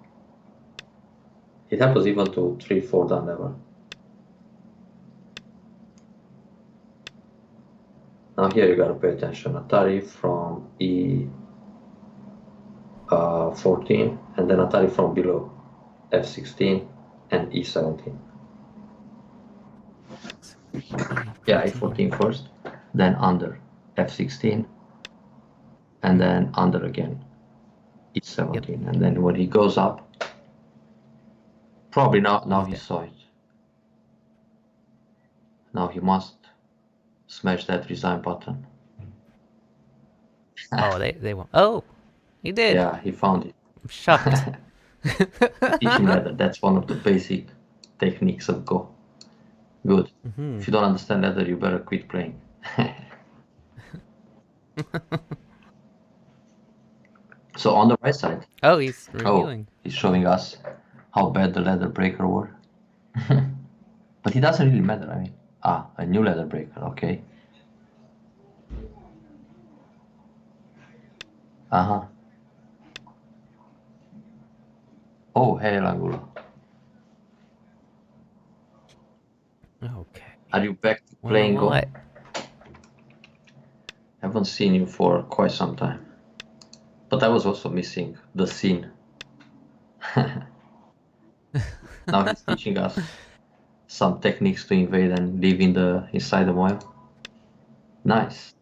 It happens even to 3-4 down level. Now here you gotta pay attention. Atari from E14 and then Atari from below F16 and E17. Yeah, E14 first, then under F16, and then under again E17, Yep. and then when he goes up, probably now he dead. saw it. Now he must smash that resign button. Oh, they won't. Oh, he did. Yeah, he found it. I'm shocked. Teach him ladder. That's one of the basic techniques of Go. Good. If you don't understand ladder, you better quit playing. So on the right side. Oh, he's revealing. He's showing us how bad the ladder breaker were. But it doesn't really matter. I mean, a new ladder breaker. Okay. Oh, hey, Langula. Okay. Are you back to playing Go? What? Haven't seen you for quite some time. But I was also missing the scene. Now he's teaching us some techniques to invade and live inside the Moyo. Nice.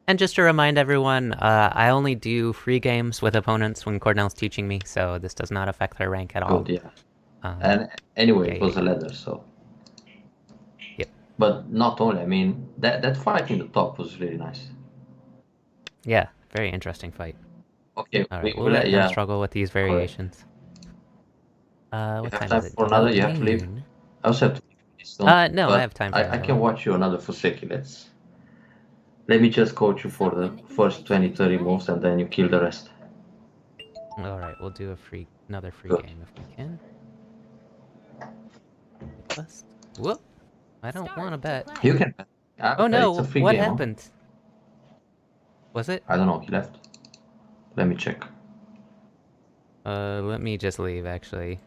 And just to remind everyone, I only do free games with opponents when Cornel's teaching me, so this does not affect their rank at all. Good, yeah. And anyway, it was a ladder, so. Yep. But not only, I mean, that fight in the top was really nice. Yeah, very interesting fight. Okay, all right, we'll let him struggle with these variations. What time is it? for another? You have to leave? I also have to leave. No, I have time for I can watch you another Fuseki. Let me just coach you for the first 20-30 moves and then you kill the rest. Alright, we'll do another free game if we can. Request. Whoop! I don't want to bet. You can bet. Oh no, it's a free what game, happened? Was it? I don't know, he left. Let me check. Let me just leave actually.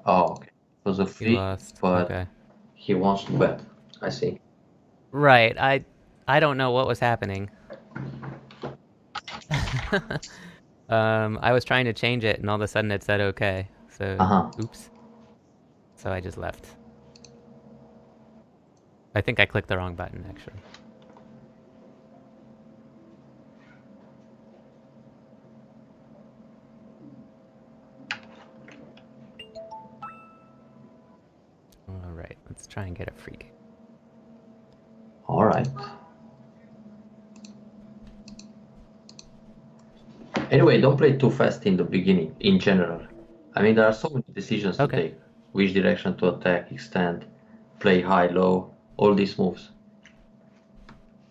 Oh, okay. It was a free, but okay. He wants to bet. I see. Right, I don't know what was happening. I was trying to change it and all of a sudden it said okay. So, oops. So I just left. I think I clicked the wrong button actually. Alright, let's try and get a free game. Alright. Anyway, Anyway, don't play too fast in the beginning, in general. I mean, there are so many decisions to take. Which direction to attack, extend, play high, low, all these moves.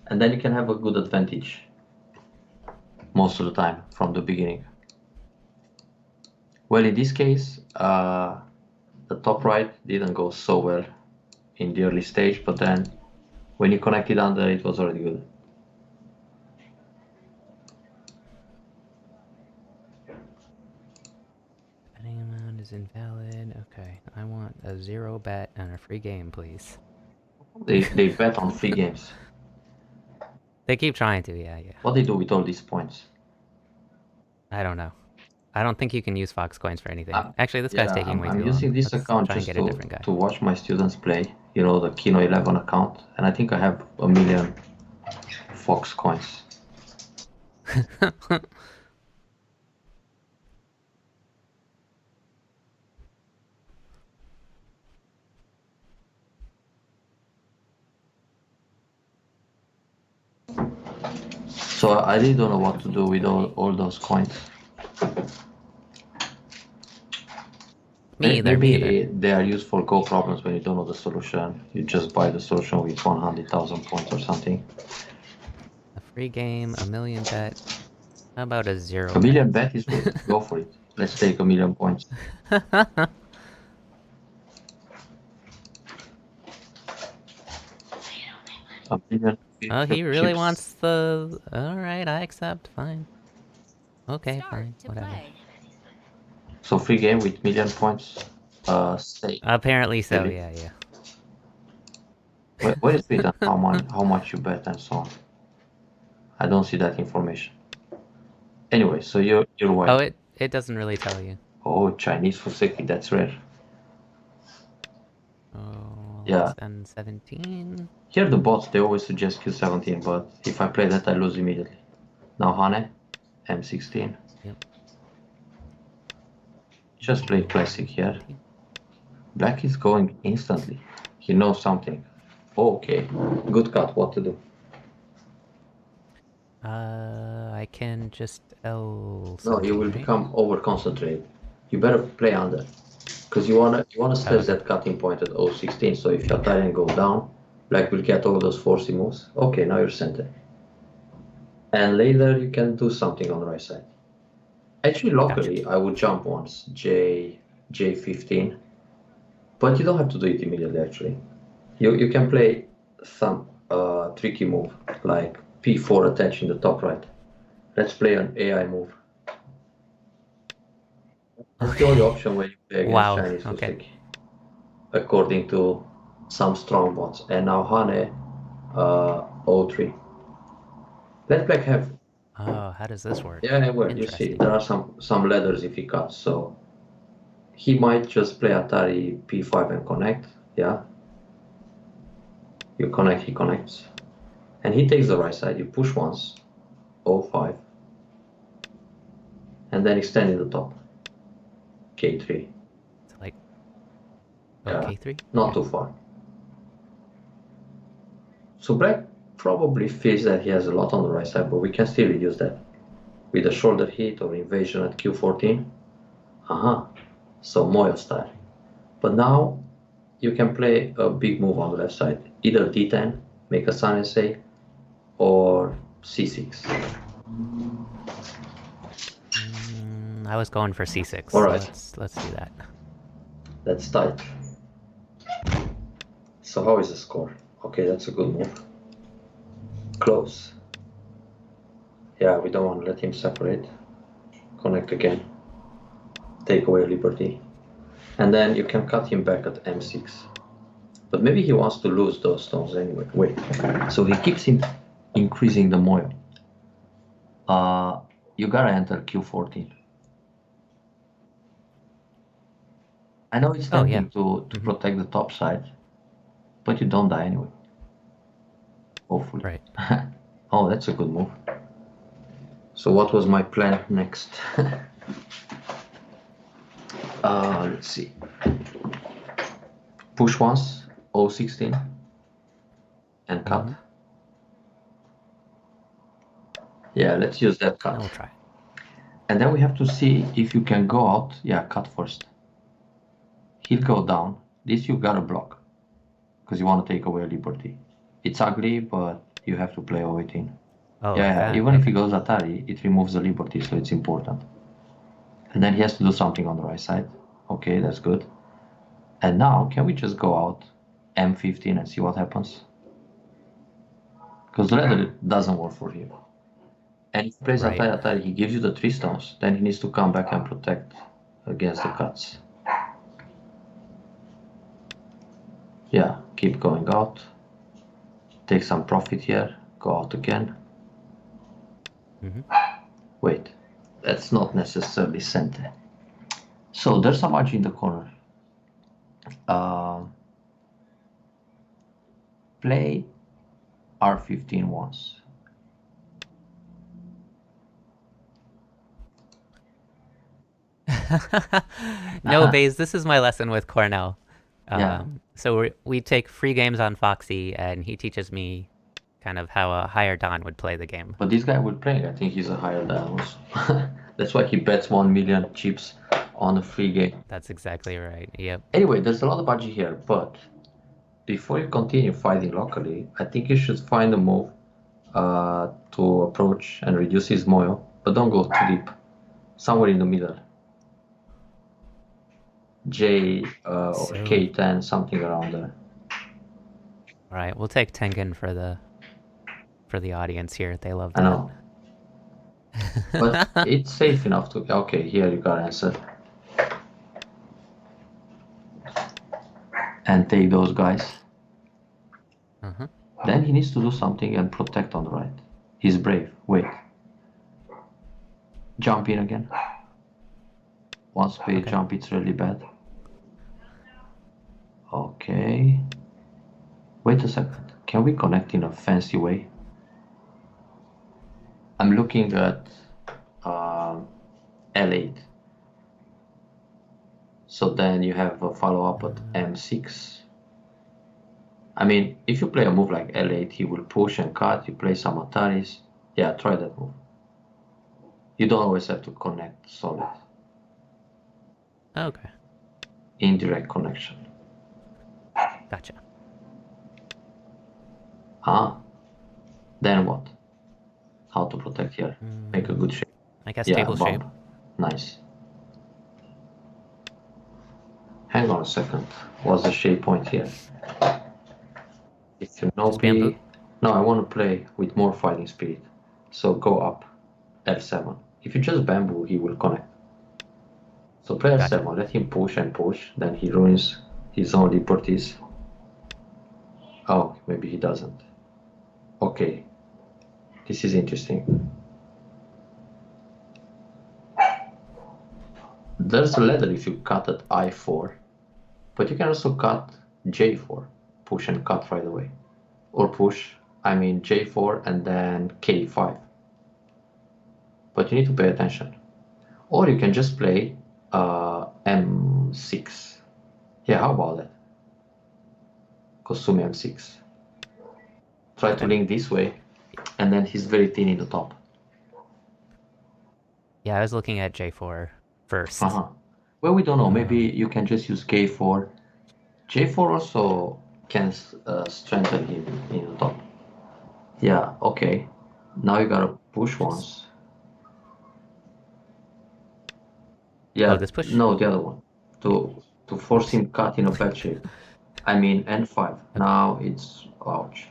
And then you can have a good advantage most of the time from the beginning. Well, in this case, the top right didn't go so well in the early stage, but then when you connected under, it was already good. Betting amount is invalid. Okay, I want a 0 bet and a free game, please. They bet on free games. They keep trying to, yeah. What they do with all these points? I don't know. I don't think you can use Fox coins for anything. Actually, this guy's taking way too long. I'm using this account just to watch my students play. You know, the Kino 11 account, and I think I have 1 million Fox coins. So I really don't know what to do with all those coins. Maybe they are used for Go problems when you don't know the solution. You just buy the solution with 100,000 points or something. A free game, 1 million bet. How about a 0 bet? 1 million bet is good. Go for it. Let's take 1 million points. Oh, he really wants the... Alright, I accept. Fine. Okay, fine. Whatever. So free game with million points. Stay. Apparently so, really? Yeah. Where is it? How much you bet and so on? I don't see that information. Anyway, so you're white. Oh, it doesn't really tell you. Oh, Chinese Fuseki, that's rare. Oh, yeah. And 17. Here the bots, they always suggest Q17, but if I play that, I lose immediately. Now Hane, M16. Yep. Just play classic here. Black is going instantly. He knows something. Oh, okay, good cut. What to do? I can just L. No, you will become over concentrated. You better play under, because you wanna stress that cutting point at 016. So if your Italian go down, Black will get all those forcing moves. Okay, now you're center. And later you can do something on the right side. Actually, locally, I would jump once, J15. But you don't have to do it immediately, actually. You can play some tricky move, like P4 attach in the top right. Let's play an AI move. That's the only option when you play against Chinese Fuseki, according to some strong bots. And now Hane, 03. Let Black have... Oh, how does this work? Yeah, well, you see, there are some ladders if he cuts, so he might just play Atari P5 and connect, yeah. You connect, he connects. And he takes the right side, you push once, 05. And then extend in the top. K3. It's like... Oh, yeah, K3? Not too far. So Black probably feels that he has a lot on the right side, but we can still reduce that. With a shoulder hit or invasion at Q14. So Moyo style. But now you can play a big move on the left side. Either D10, make a Sun SA, or C6. I was going for C6. All right. Let's do that. That's tight. So how is the score? Okay, that's a good move. Close. Yeah, we don't want to let him separate. Connect again. Take away liberty. And then you can cut him back at M6. But maybe he wants to lose those stones anyway. Wait. So he keeps increasing the moil. You gotta enter Q14. I know it's tempting to protect the top side, but you don't die anyway. Hopefully. Right. Oh, that's a good move. So what was my plan next? Let's see. Push once, 016, and cut. Yeah, let's use that cut. I'll try. And then we have to see if you can go out. Yeah, cut first. He'll go down. This you gotta block. Because you want to take away liberty. It's ugly, but you have to play 18. Oh, yeah, like that? Even if he goes Atari, it removes the liberty, so it's important. And then he has to do something on the right side. Okay, that's good. And now, can we just go out M15 and see what happens? Because the leather doesn't work for him. And if he plays Atari, he gives you the 3 stones, then he needs to come back and protect against the cuts. Yeah, keep going out. Take some profit here, go out again. Wait, that's not necessarily center. So there's some margin in the corner. Play R15 once. No, Baze, this is my lesson with Cornel. So we take free games on Foxy, and he teaches me kind of how a higher Dan would play the game. But this guy would play. I think he's a higher Dan also. That's why he bets 1 million chips on a free game. That's exactly right. Yep. Anyway, there's a lot of budget here, but before you continue fighting locally, I think you should find a move to approach and reduce his moil, but don't go too deep. Somewhere in the middle. J or K10, something around there. All right, we'll take Tengen for the audience here. They love that. I know. But it's safe enough to... Okay, here you got answer. And take those guys. Then he needs to do something and protect on the right. He's brave. Wait. Jump in again. Once we jump, it's really bad. Okay. Wait a second. Can we connect in a fancy way? I'm looking at L8. So then you have a follow-up at M6. I mean, if you play a move like L8, he will push and cut. You play some Ataris. Yeah, try that move. You don't always have to connect solid. Okay. Indirect connection. Gotcha. Then what? How to protect here? Make a good shape. I guess table bump. shape. Nice. Hang on a second. What's the shape point here? If you know B... No, I want to play with more fighting spirit. So go up L7. If you just bamboo, he will connect. So play L7, let him push and push, then he ruins his own liberties. Oh, maybe he doesn't. Okay. This is interesting. There's a ladder if you cut at I4, but you can also cut J4, push and cut right away. Or push, I mean J4 and then K5. But you need to pay attention. Or you can just play M6. Yeah, how about that? Kosumi M6. Try to link this way, and then he's very thin in the top. Yeah, I was looking at J4 first. Well, we don't know. Maybe you can just use K4. J4 also can strengthen him in the top. Yeah, okay. Now you gotta push once. Yeah, this push? No, the other one. To force him cut in a bad shape. I mean N5. Now it's... Ouch.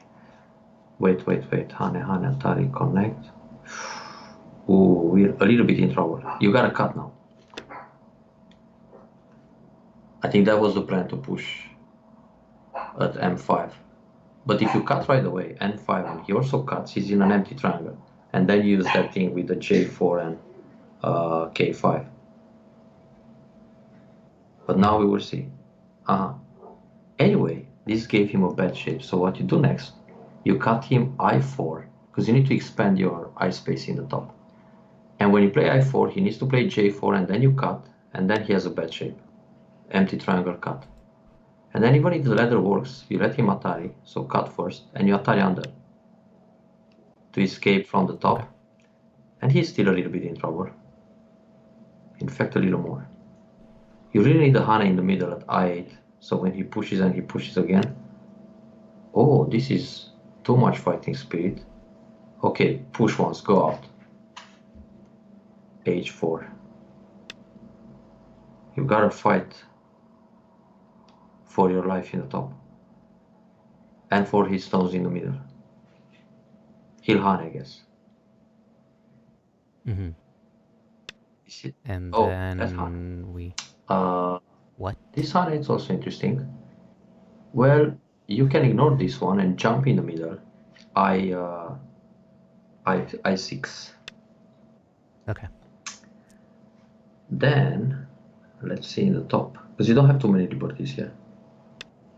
Wait. Hane, Atari, connect. Ooh, we're a little bit in trouble. You gotta cut now. I think that was the plan, to push at M5. But if you cut right away, N5, and he also cuts, he's in an empty triangle. And then you use that thing with the J4 and K5. But now we will see. Anyway, this gave him a bad shape. So what you do next, you cut him I4, because you need to expand your eye space in the top. And when you play I4, he needs to play J4, and then you cut, and then he has a bad shape. Empty triangle cut. And then even if the ladder works, you let him Atari, so cut first, and you Atari under to escape from the top. And he's still a little bit in trouble. In fact, a little more. You really need the Hane in the middle at I8, so when he pushes and he pushes again. Oh, this is too much fighting spirit. Okay, push once, go out. H4. You gotta fight for your life in the top. And for his stones in the middle. He'll Hane, I guess. Mm-hmm. And Oh, that's Hane. then we... What? This Hane is also interesting. Well, you can ignore this one and jump in the middle. I6. Okay. Then, let's see in the top. Because you don't have too many liberties here.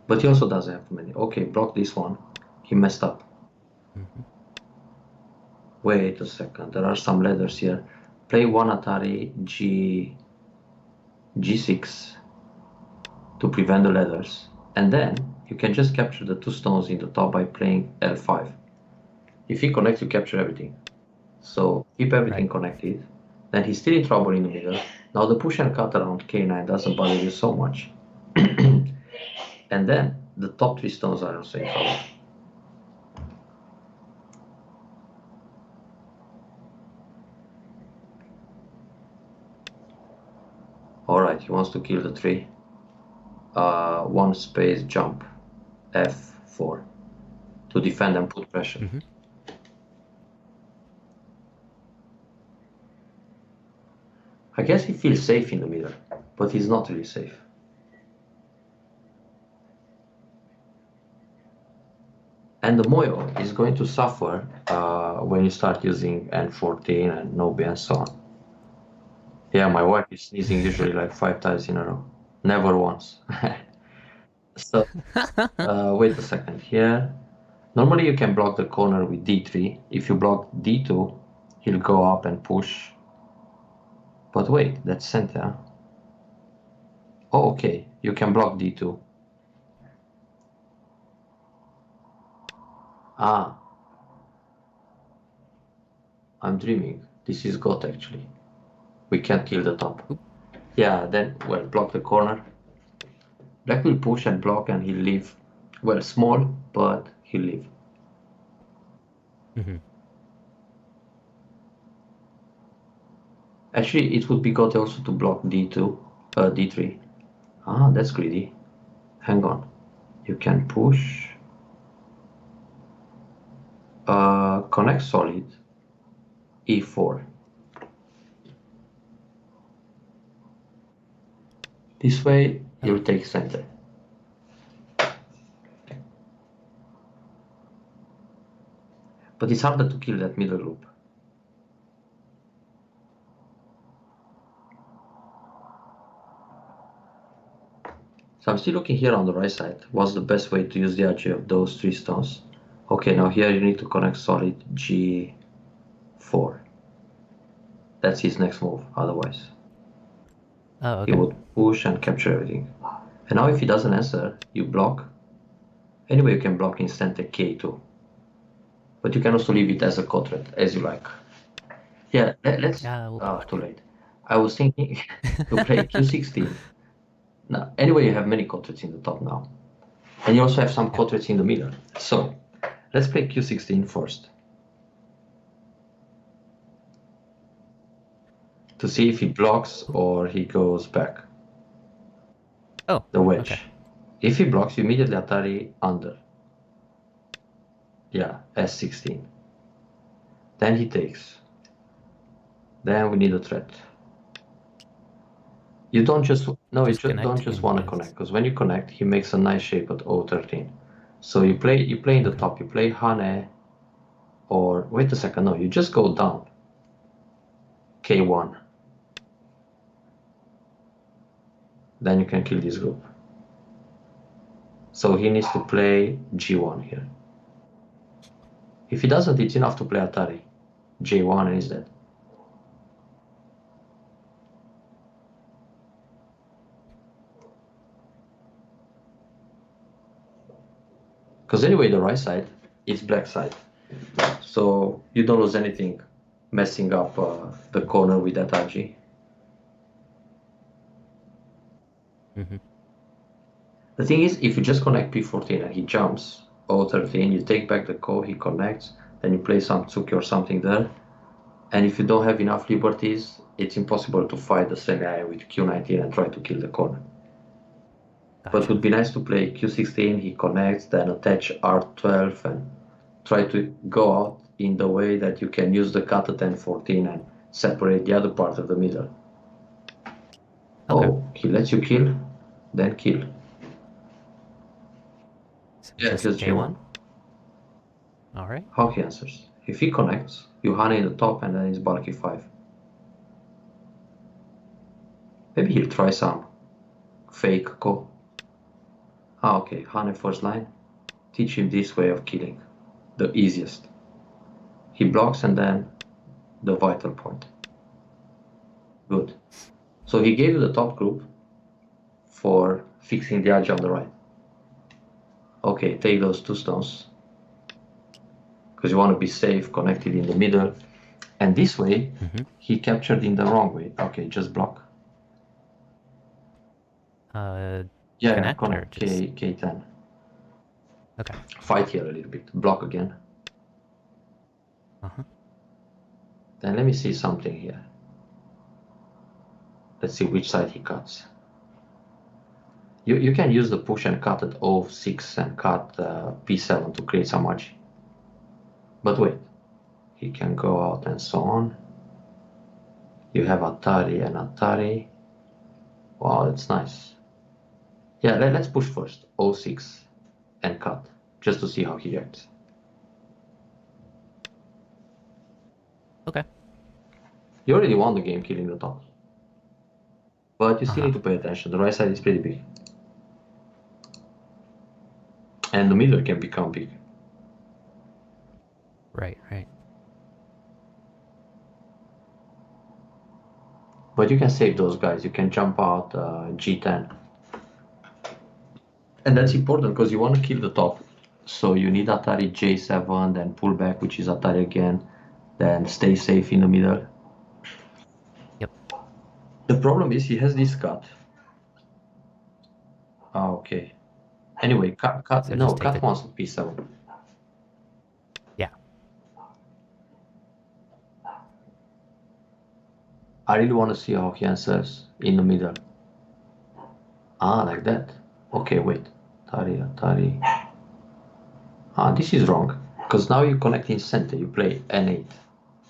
But he also doesn't have too many. Okay, block this one. He messed up. Mm-hmm. Wait a second. There are some ladders here. Play one Atari G6 to prevent the ladders. And then you can just capture the two stones in the top by playing L5. If he connects, you capture everything. So keep everything connected. Then he's still in trouble in the middle. Now the push and cut around K9 doesn't bother you so much. And then the top three stones are also in trouble. Alright, he wants to kill the tree. One space jump F4 to defend and put pressure. Mm-hmm. I guess he feels safe in the middle, but he's not really safe. And the Moyo is going to suffer when you start using N14 and Nobi and so on. Yeah, my wife is sneezing usually like 5 times in a row. Never once. So, wait a second here. Normally you can block the corner with D3. If you block D2, he'll go up and push. But wait, that's center. Oh, okay, you can block D2. Ah, I'm dreaming. This is GOT actually. We can't kill the top. Yeah, then, well, block the corner. Black will push and block and he'll leave. Well, small, but he'll leave. Mm-hmm. Actually, it would be GOT also to block D2, D3. Ah, that's greedy. Hang on. You can push. Connect solid. E4. This way, you'll take center. But it's harder to kill that middle loop. So I'm still looking here on the right side. What's the best way to use the RG of those three stones? Okay, now here you need to connect solid G4. That's his next move, otherwise. Oh, okay. He would push and capture everything. And now if he doesn't answer, you block. Anyway, you can block instant K2. But you can also leave it as a quadrat, as you like. Yeah, let's... too late. I was thinking to play Q16. Now, anyway, you have many quadrats in the top now. And you also have some quadrats in the middle. So, let's play Q16 first. To see if he blocks or he goes back. Oh, the wedge. Okay. If he blocks, you immediately Atari under. Yeah, S16. Then he takes. Then we need a threat. You don't just don't just want to connect, because when you connect, he makes a nice shape at O13. So you play in the top. You play Hane, or wait a second. No, you just go down. K1. Then you can kill this group. So he needs to play G1 here. If he doesn't, it's enough to play Atari. J1 and he's dead. Because anyway, the right side is black side. So you don't lose anything messing up the corner with that RG. Mm-hmm. The thing is, if you just connect p14 and he jumps o13, you take back the ko, he connects, then you play some tsuki or something there. And if you don't have enough liberties, it's impossible to fight the semi with q19 and try to kill the corner. But it would be nice to play q16, he connects, then attach r12 and try to go out in the way that you can use the cut at n14 and separate the other part of the middle. Okay. Oh, he lets you kill, then kill. So Yeah, just kills J1. J1. All right. How he answers? If he connects, you Hane in the top and then it's bulky 5. Maybe he'll try some fake ko. Ah, okay, Hane first line. Teach him this way of killing. The easiest. He blocks and then the vital point. Good. So he gave you the top group for fixing the edge on the right. Okay, take those 2 stones. Because you want to be safe, connected in the middle. And this way, he captured in the wrong way. Okay, just block. Connect connect. or just... K10. Okay. Fight here a little bit. Block again. Uh-huh. Then let me see something here. Let's see which side he cuts. You can use the push and cut at 06 and cut p7 to create some margin. But wait, he can go out and so on. You have Atari and Atari. Wow, that's nice. Yeah, let's push first. 06 and cut, just to see how he reacts. Okay. You already won the game killing the top. But you still need to pay attention. The right side is pretty big. And the middle can become big. Right. But you can save those guys. You can jump out G10. And that's important because you want to kill the top. So you need Atari J7, then pull back, which is Atari again, then stay safe in the middle. Yep. The problem is he has this cut. Ah, okay. Anyway, cut So no, just take cut the... wants P7. Yeah. I really want to see how he answers in the middle. Ah, like that. Okay, wait. Atari. Ah, this is wrong. Because now you connect in center. You play N8.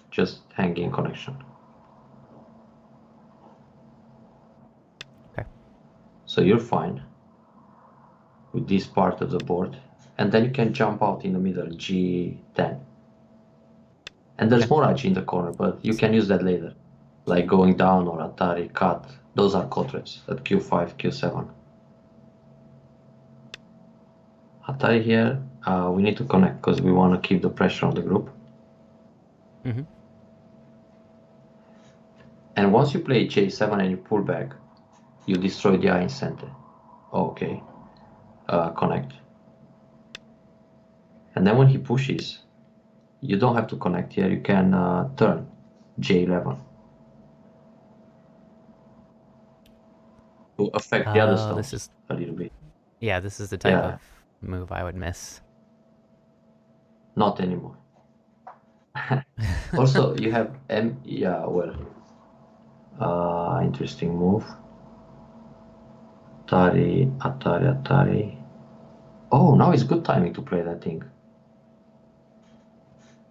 Just hanging connection. Okay. So you're fine with this part of the board. And then you can jump out in the middle, G10. And there's more Ag in the corner, but you can use that later. Like going down or Atari, cut. Those are co-threats at Q5, Q7. Atari here, we need to connect because we want to keep the pressure on the group. And once you play J7 and you pull back, you destroy the eye in center. Okay. Connect. And then when he pushes, you don't have to connect here. You can turn J11 to affect the other stones this is... a little bit. Yeah, this is the type of move I would miss. Not anymore. Also, you have M. Yeah, well, interesting move. Atari. Oh, now it's good timing to play that thing.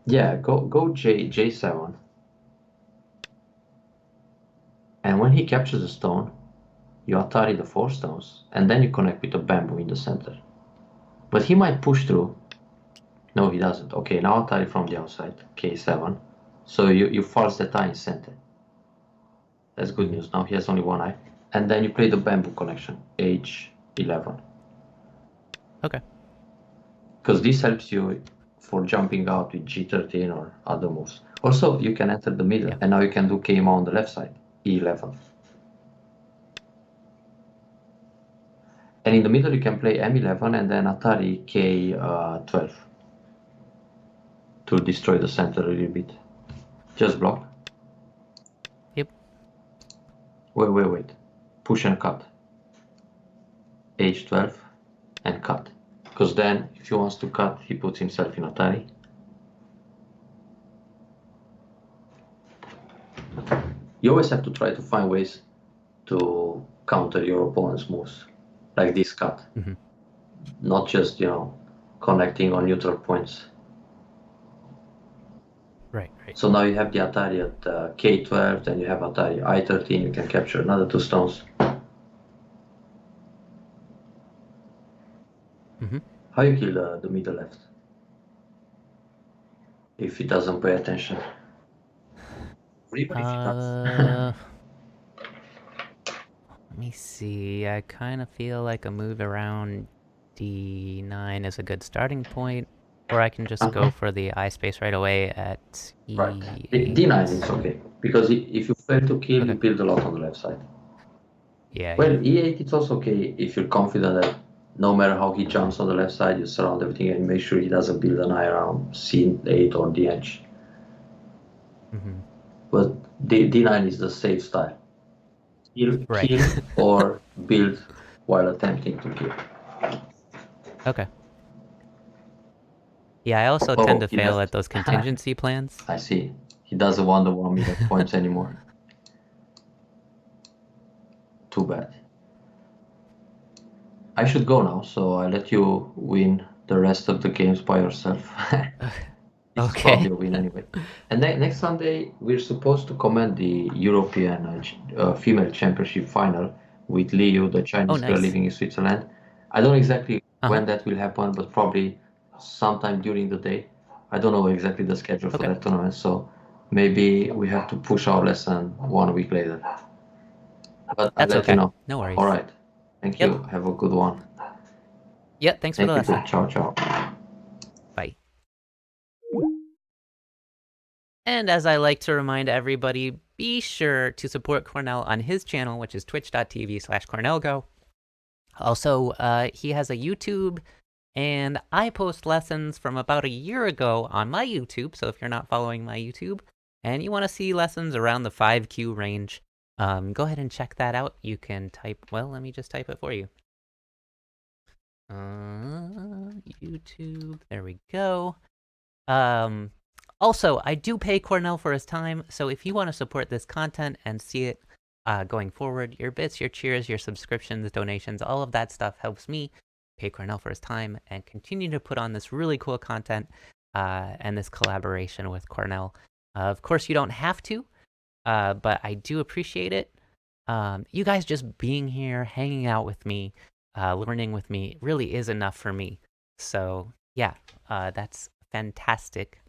Yeah, go J7. And when he captures a stone, you Atari the 4 stones, and then you connect with a bamboo in the center. But he might push through. No, he doesn't. Okay, now Atari from the outside, K7. So you force that eye in center. That's good news. Now he has only one eye. And then you play the bamboo connection, H11. Okay. Because this helps you for jumping out with G13 or other moves. Also, you can enter the middle, and now you can do KMO on the left side, E11. And in the middle, you can play M11 and then Atari K12 to destroy the center a little bit. Just block. Yep. Wait. Push and cut. h12 and cut. Because then, if he wants to cut, he puts himself in Atari. You always have to try to find ways to counter your opponent's moves, like this cut. Mm-hmm. Not just, connecting on neutral points. Right. So now you have the Atari at K12, then you have Atari I13, you can capture another 2 stones. Mm-hmm. How you kill the middle left? If he doesn't pay attention. Or even if he does. Let me see. I kind of feel like a move around D9 is a good starting point, or I can just go for the I space right away at E8. Right. D9 is okay, because if you fail to kill, you build a lot on the left side. Yeah. Well, E8 it's also okay if you're confident that no matter how he jumps on the left side, you surround everything and make sure he doesn't build an eye around C8 or D edge. Mm-hmm. But D9 is the safe style. Kill or build while attempting to kill. Okay. Yeah, I also tend to fail at those contingency plans. I see. He doesn't want the 1 million points anymore. Too bad. I should go now, so I let you win the rest of the games by yourself. It's probably a win anyway. And next Sunday, we're supposed to comment the European female championship final with Liu, the Chinese girl living in Switzerland. I don't know exactly when that will happen, but probably sometime during the day. I don't know exactly the schedule for that tournament, so maybe we have to push our lesson 1 week later. But I'll let you know. No worries. All right. Thank you. Have a good one. Yeah, thanks for the lesson. Ciao, ciao. Bye. And as I like to remind everybody, be sure to support Cornel on his channel, which is twitch.tv/CornelGo. Also, he has a YouTube, and I post lessons from about a year ago on my YouTube, so if you're not following my YouTube, and you want to see lessons around the 5Q range, go ahead and check that out. You can type, well, let me just type it for you. YouTube, there we go. Also, I do pay Cornel for his time, so if you want to support this content and see it going forward, your bits, your cheers, your subscriptions, donations, all of that stuff helps me pay Cornel for his time and continue to put on this really cool content and this collaboration with Cornel. Of course, you don't have to, but I do appreciate it. You guys just being here, hanging out with me, learning with me really is enough for me. So yeah, that's fantastic.